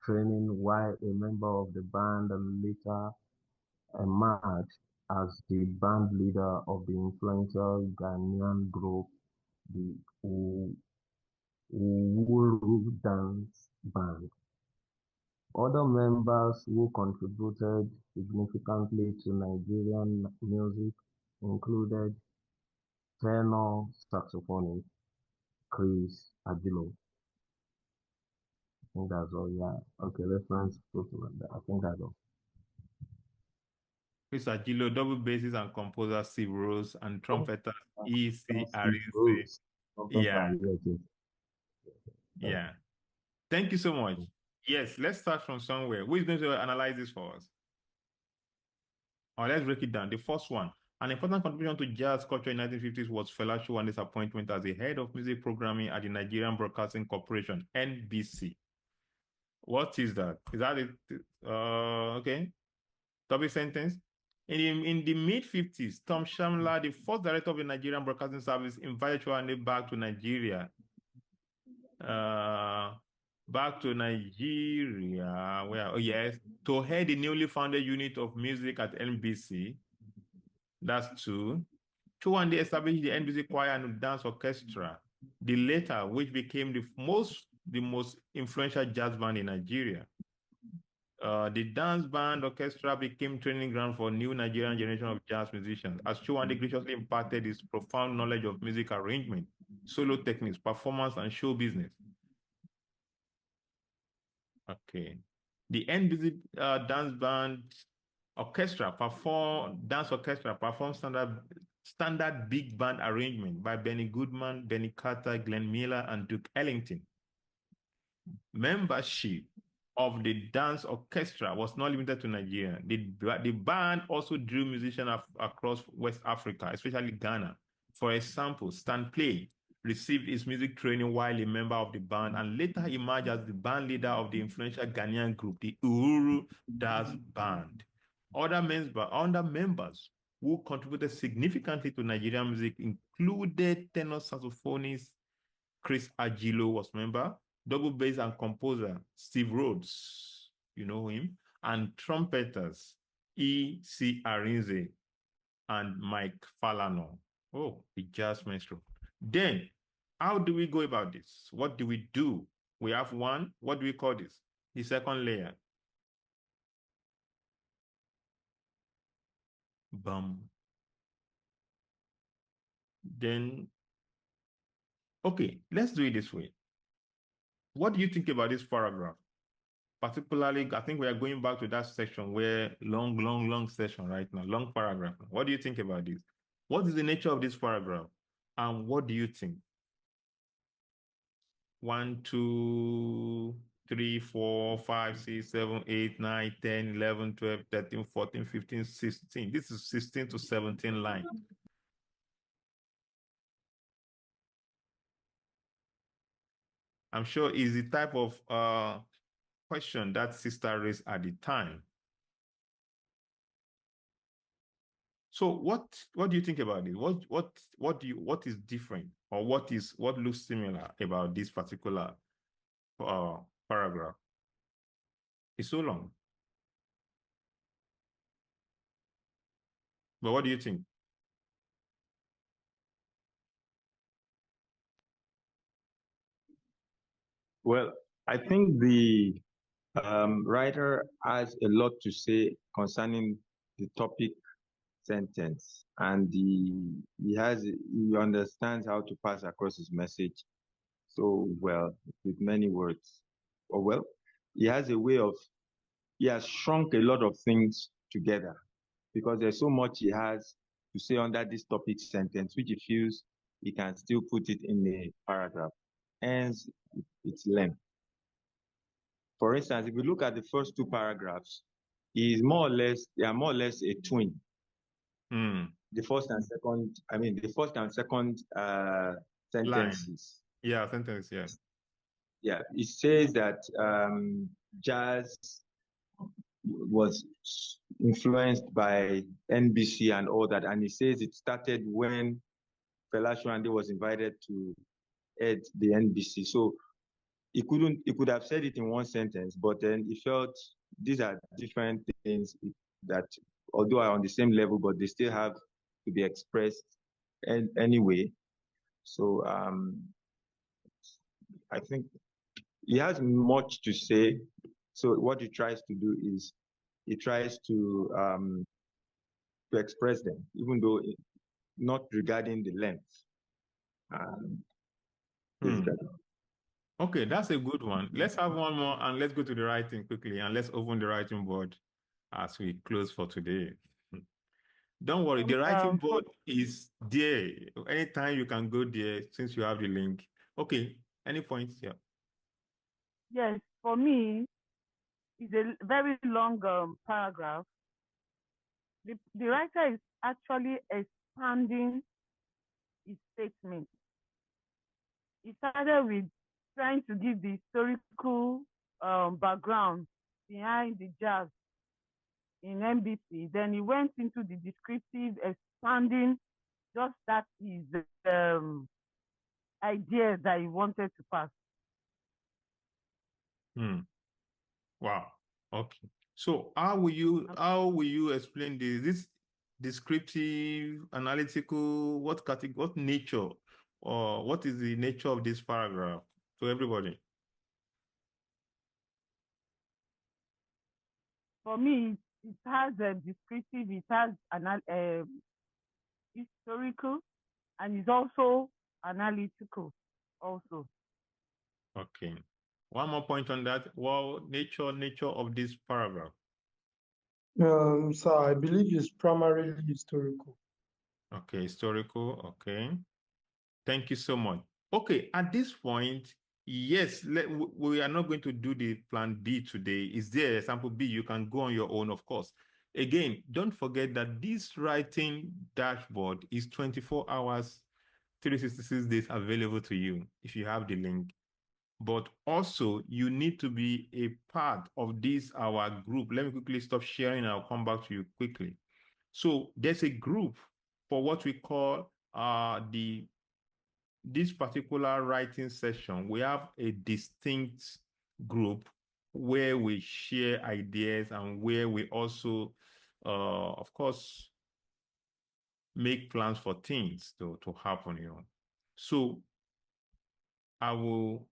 training while a member of the band and later emerged as the band leader of the influential Ghanaian group, the Owuru Dance Band. Other members who contributed significantly to Nigerian music included tenor saxophonist Chris Adeyemi. I think that's all. Yeah. Okay, reference go to that. I think that's all. Chris Adeyemi, double bassist and composer Steve Rose, and trumpeter E.C. Arinze. Rose. Yeah, Yes. yeah. Thank you so much. Yes, let's start from somewhere. Who is going to analyze this for us? Or let's break it down. The first one. An important contribution to jazz culture in the 1950s was Fela Showande's appointment as the head of music programming at the Nigerian Broadcasting Corporation, NBC. What is that? Is that it? Okay. Topic sentence. In the mid-50s, Tom Shamla, the first director of the Nigerian Broadcasting Service, invited Showande back to Nigeria. To head the newly founded unit of music at NBC. That's 2. Showande established the NBC Choir and Dance Orchestra, the latter, which became the most the most influential jazz band in Nigeria. The dance band orchestra became training ground for new Nigerian generation of jazz musicians, as Showande graciously imparted his profound knowledge of music arrangement, solo techniques, performance, and show business. Okay. The NBC dance band orchestra performed standard big band arrangement by Benny Goodman, Benny Carter, Glenn Miller, and Duke Ellington. Membership of the dance orchestra was not limited to Nigeria. The band also drew musicians across West Africa, especially Ghana. For example, Stan Play received his music training while a member of the band and later emerged as the band leader of the influential Ghanaian group, the Uhuru Jazz Band. Other members who contributed significantly to Nigerian music included tenor saxophonist Chris Agilo was member, double bass and composer Steve Rhodes, you know him, and trumpeters E.C. Arinze and Mike Falano. Oh, the jazz maestro. Then, how do we go about this? What do we do? We have one, what do we call this? The second layer. Bum. Then, okay, let's do it this way. What do you think about this paragraph? Particularly, I think we are going back to that section where long section right now, long paragraph. What do you think about this? What is the nature of this paragraph? And what do you think? 1, 2, 3, 4, 5, 6, 7, 8, 9, 10, 11, 12, 13, 14, 15, 16. This is 16 to 17 line. I'm sure it's the type of question that sister raised at the time. So what do you think about it? What is different, or what looks similar about this particular paragraph? It's so long. But what do you think? Well, I think the writer has a lot to say concerning the topic sentence, and he understands how to pass across his message so well with many words. Or well, he has shrunk a lot of things together because there's so much he has to say under this topic sentence, which he feels he can still put it in a paragraph, hence its length. For instance, if we look at the first two paragraphs, they are more or less a twin. The first and second sentences. Line. Yeah, sentence, yeah. Yeah, it says that jazz was influenced by NBC and all that, and it says it started when Fela Showande was invited to head the NBC. So he could have said it in one sentence, but then he felt these are different things that, although are on the same level, but they still have to be expressed anyway. So I think he has much to say. So what he tries to do is he tries to express them, even though not regarding the length. Okay, that's a good one. Let's have one more and let's go to the writing quickly, and let's open the writing board as we close for today. Don't worry, the writing board is there. Anytime you can go there since you have the link. Okay, any points here? Yes, for me, it's a very long paragraph. The writer is actually expanding his statement. He started with trying to give the historical background behind the jazz in NBC. Then he went into the descriptive, expanding just that is the idea that he wanted to pass. Wow. Okay. So how will you explain this descriptive, analytical, what nature, or what is the nature of this paragraph to everybody? For me, it has a descriptive, it has historical, and it's also analytical also. Okay. One more point on that. Well, nature of this paragraph. So I believe it's primarily historical. Okay, historical. Okay. Thank you so much. Okay, at this point, yes, we are not going to do the plan B today. Is there example B? You can go on your own, of course. Again, don't forget that this writing dashboard is 24 hours, 366 days available to you if you have the link. But also, you need to be a part of this, our group. Let me quickly stop sharing and I'll come back to you quickly. So there's a group for what we call this particular writing session. We have a distinct group where we share ideas and where we also, of course, make plans for things to happen, So I will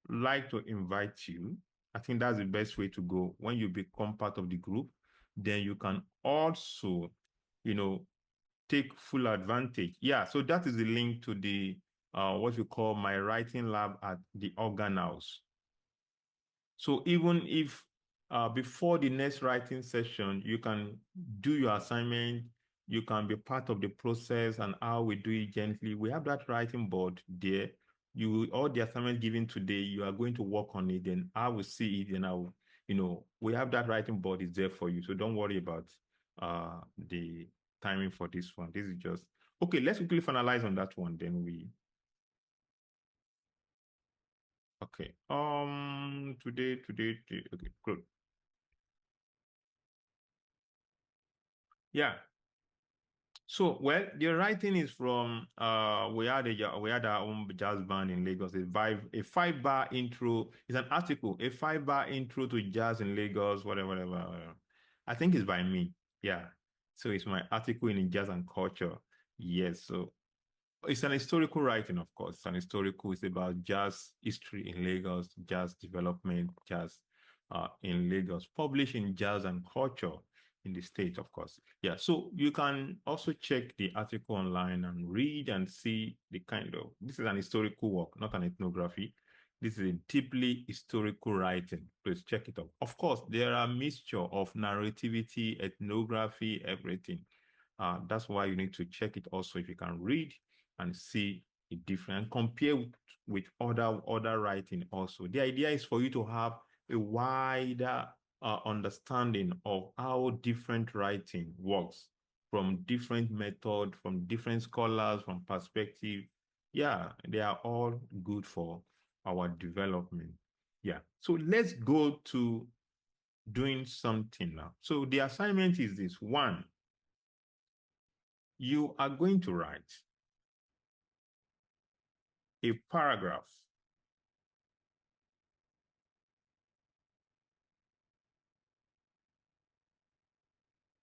like to invite you. I think that's the best way to go. When you become part of the group, then you can also, take full advantage. Yeah, so that is the link to the what we call my writing lab at the Organ House. So even if before the next writing session, you can do your assignment, you can be part of the process and how we do it gently. We have that writing board there. All the assignments given today, you are going to work on it, then I will see it and I will, we have that writing board is there for you. So don't worry about the timing for this one. This is just, okay, let's quickly finalize on that one. Then okay. Today, okay, good. Yeah. So, well, the writing is from we had our own jazz band in Lagos. A 5-bar intro. It's an article, a 5-bar intro to jazz in Lagos, whatever. I think it's by me. Yeah. So it's my article in jazz and culture. Yes. So it's an historical writing, of course. It's about jazz history in Lagos, jazz development, jazz in Lagos, published in Jazz and Culture in the state, of course. Yeah, so you can also check the article online and read and see this is an historical work, not an ethnography. This is a deeply historical writing. Please check it out. Of course, there are a mixture of narrativity, ethnography, everything. That's why you need to check it also if you can read and see it different and compare with other writing also. The idea is for you to have a wider understanding of how different writing works from different method, from different scholars, from perspective. Yeah, they are all good for our development. Yeah, so let's go to doing something now. So the assignment is this. One, you are going to write a paragraph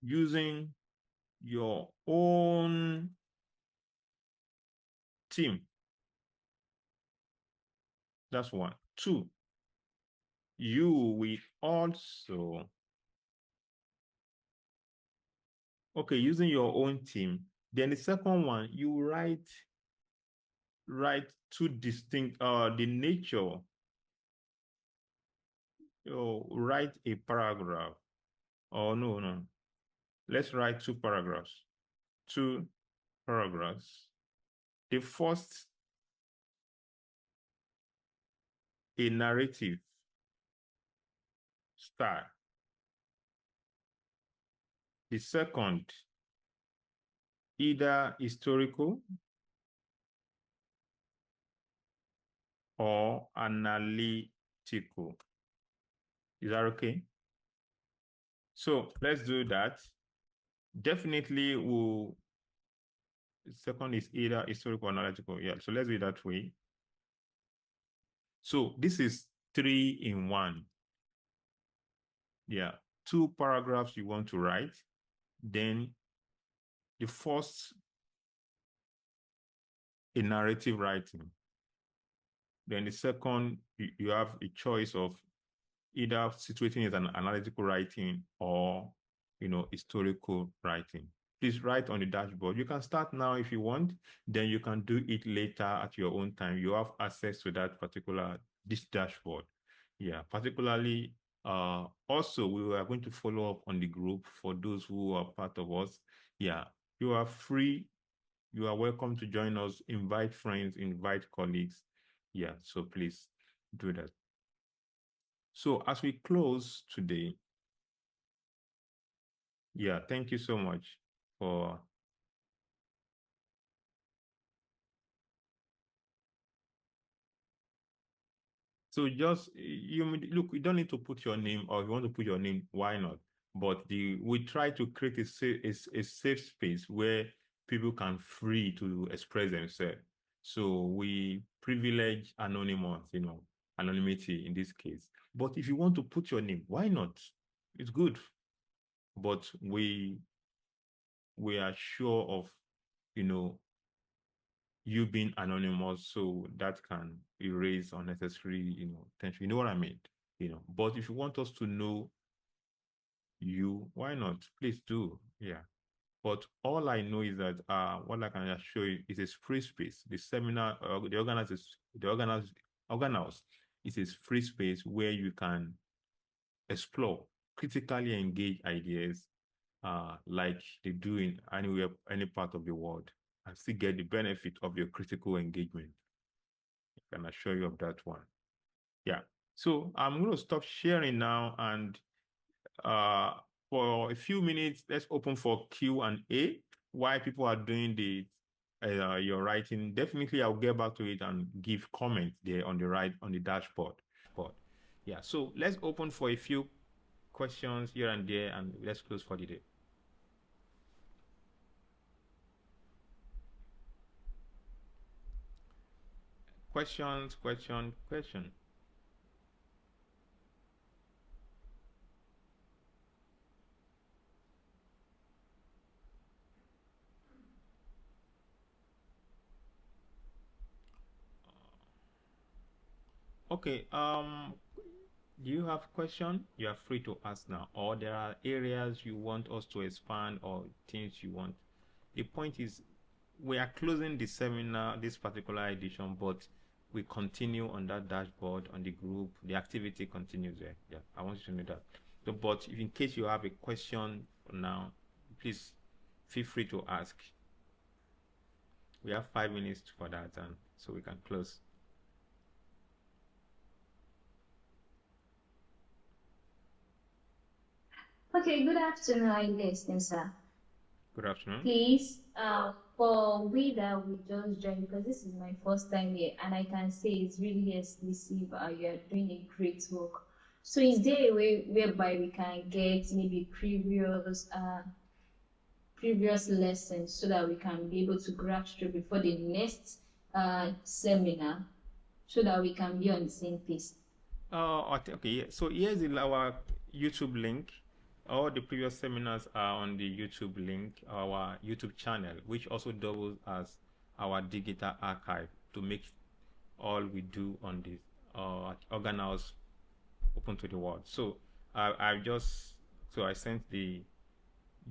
using your own team. That's one. Two, you will also, okay, using your own team. Then the second one, you write two distinct, the nature, you write a paragraph. Oh, no. Let's write two paragraphs. Two paragraphs. The first, a narrative style. The second, either historical or analytical. Is that okay? So let's do that. Definitely second is either historical or analytical. Yeah, so let's do it that way. So this is 3 in 1. Yeah, 2 paragraphs you want to write. Then the first, a narrative writing. Then the second, you have a choice of either situating as an analytical writing or, historical writing. Please write on the dashboard. You can start now if you want, then you can do it later at your own time. You have access to this dashboard. Yeah, particularly, also, we are going to follow up on the group for those who are part of us. Yeah, you are free. You are welcome to join us. Invite friends, invite colleagues. Yeah, so please do that. So as we close today, yeah, thank you so much for so just look, you don't need to put your name, or if you want to put your name, why not? But we try to create a safe space where people can free to express themselves. So we privilege anonymity in this case. But if you want to put your name, why not? It's good. But we are sure of, you being anonymous, so that can erase unnecessary, tension. You know what I mean? But if you want us to know you, why not? Please do. Yeah. But all I know is that what I can assure you is a free space. The seminar, the organhouse is a free space where you can explore, critically engage ideas, like they do in any part of the world, and still get the benefit of your critical engagement. I can assure you of that one. Yeah. So I'm going to stop sharing now, and for a few minutes, let's open for Q&A while people are doing your writing. Definitely, I'll get back to it and give comments there on the dashboard. Yeah. So let's open for a few questions here and there, and let's close for the day. Questions. Okay, do you have question? You are free to ask now, or there are areas you want us to expand or things you want. The point is, we are closing the seminar, this particular edition, but we continue on that dashboard, on the group. The activity continues there. Yeah, I want you to know that. So, but if in case you have a question now, please feel free to ask. We have 5 minutes for that, and so we can close. Okay, good afternoon. How are you guys doing, sir? Good afternoon. Please, for we that we just joined, because this is my first time here, and I can say it's really exclusive. You're doing a great work. So, is there a way whereby we can get maybe previous lessons so that we can be able to grasp through before the next seminar, so that we can be on the same pace? Okay. Yeah. So here's our YouTube link. All the previous seminars are on the YouTube link, our YouTube channel, which also doubles as our digital archive to make all we do on this organhouse open to the world. So I sent the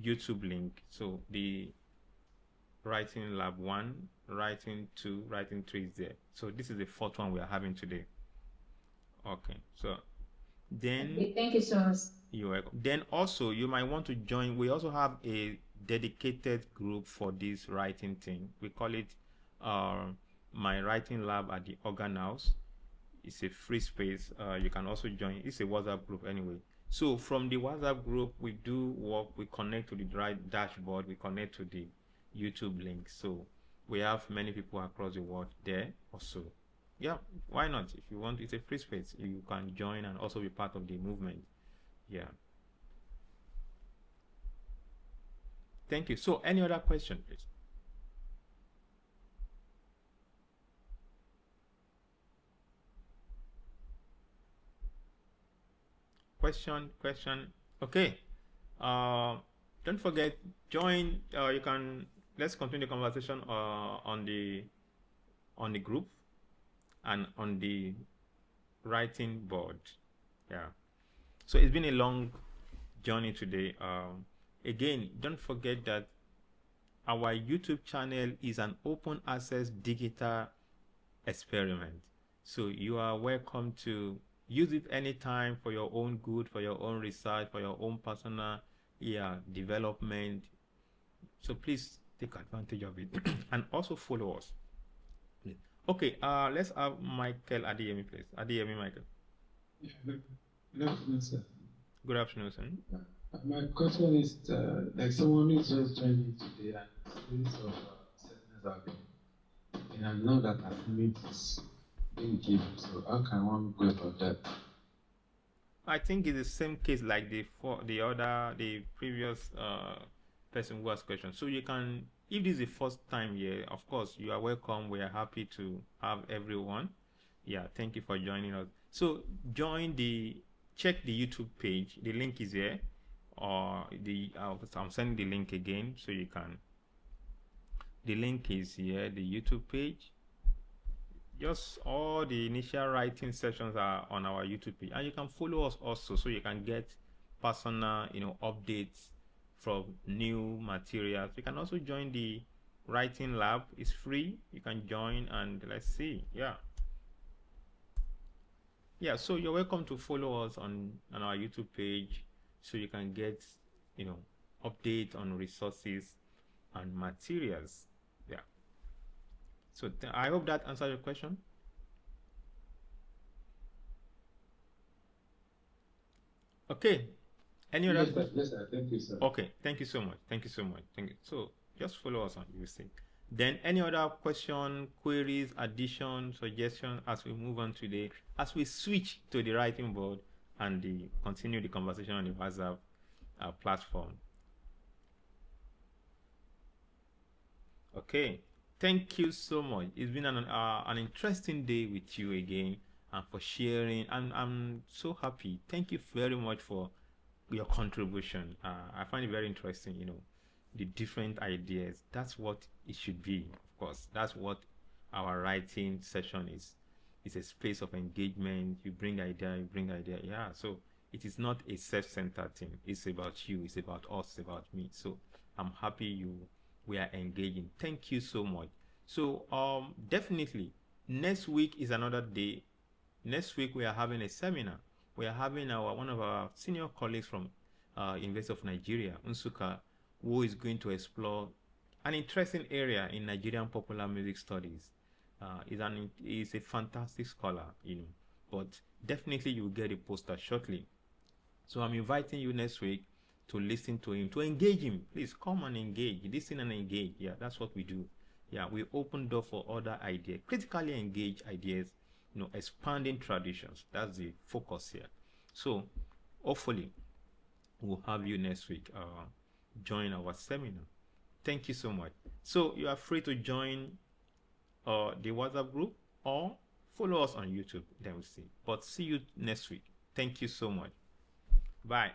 YouTube link. So the writing lab 1, writing 2, writing 3 is there. So this is the 4th one we are having today. Okay. So then, okay, thank you so much. You're welcome. Then also you might want to join. We also have a dedicated group for this writing thing. We call it my writing lab at the organhouse. It's a free space. You can also join. It's a WhatsApp group anyway. So from the WhatsApp group, we do work. We connect to the dashboard. We connect to the YouTube link. So we have many people across the world there also. Yeah, why not? If you want, it's a free space. You can join and also be part of the movement. Yeah. Thank you. So any other question, please? Question. Okay. Don't forget, join. Let's continue the conversation on the group and on the writing board. Yeah. So it's been a long journey today. Again, don't forget that our YouTube channel is an open access digital experiment. So you are welcome to use it anytime for your own good, for your own research, for your own personal development. So please take advantage of it and also follow us. Okay, let's have Michael Adeyemi, please. Adeyemi, Michael. Good afternoon, sir. Good afternoon, sir. My question is, like someone who's just joining today and series of seminars have been, and I know that assignment is being given, so how can one go about that? I think it's the same case like the previous person who asked questions. So you can, if this is the first time here, of course you are welcome. We are happy to have everyone. Yeah, thank you for joining us. So check the YouTube page. The link is here, or I'm sending the link again so you can. The link is here, the YouTube page. Just all the initial writing sessions are on our YouTube page, and you can follow us also, so you can get personal, updates from new materials. You can also join the writing lab. It's free. You can join, and let's see. Yeah. So you're welcome to follow us on our YouTube page, so you can get, update on resources and materials. Yeah. So I hope that answered your question. Okay. Any other questions? Yes, sir. Thank you, sir. Okay. Thank you so much. Thank you so much. Thank you. So just follow us on UC. Then any other question, queries, additions, suggestions as we move on today, as we switch to the writing board and continue the conversation on the WhatsApp platform. Okay. Thank you so much. It's been an interesting day with you again, and for sharing. And I'm so happy. Thank you very much for your contribution. I find it very interesting, the different ideas. That's what it should be, of course. That's what our writing session is. It's a space of engagement. You bring idea. Yeah, so it is not a self-centered thing. It's about you. It's about us. It's about me. So I'm happy we are engaging. Thank you so much. So definitely next week is another day. Next week we are having a seminar. We are having one of our senior colleagues from University of Nigeria, Nsukka, who is going to explore an interesting area in Nigerian popular music studies. He's a fantastic scholar, but definitely you will get a poster shortly. So I'm inviting you next week to listen to him, to engage him. Please come and engage, listen and engage. Yeah, that's what we do. Yeah, we open door for other ideas, critically engage ideas, expanding traditions. That's the focus here. So hopefully we'll have you next week join our seminar. Thank you so much. So you are free to join the WhatsApp group or follow us on YouTube. Then we'll see. But see you next week. Thank you so much. Bye.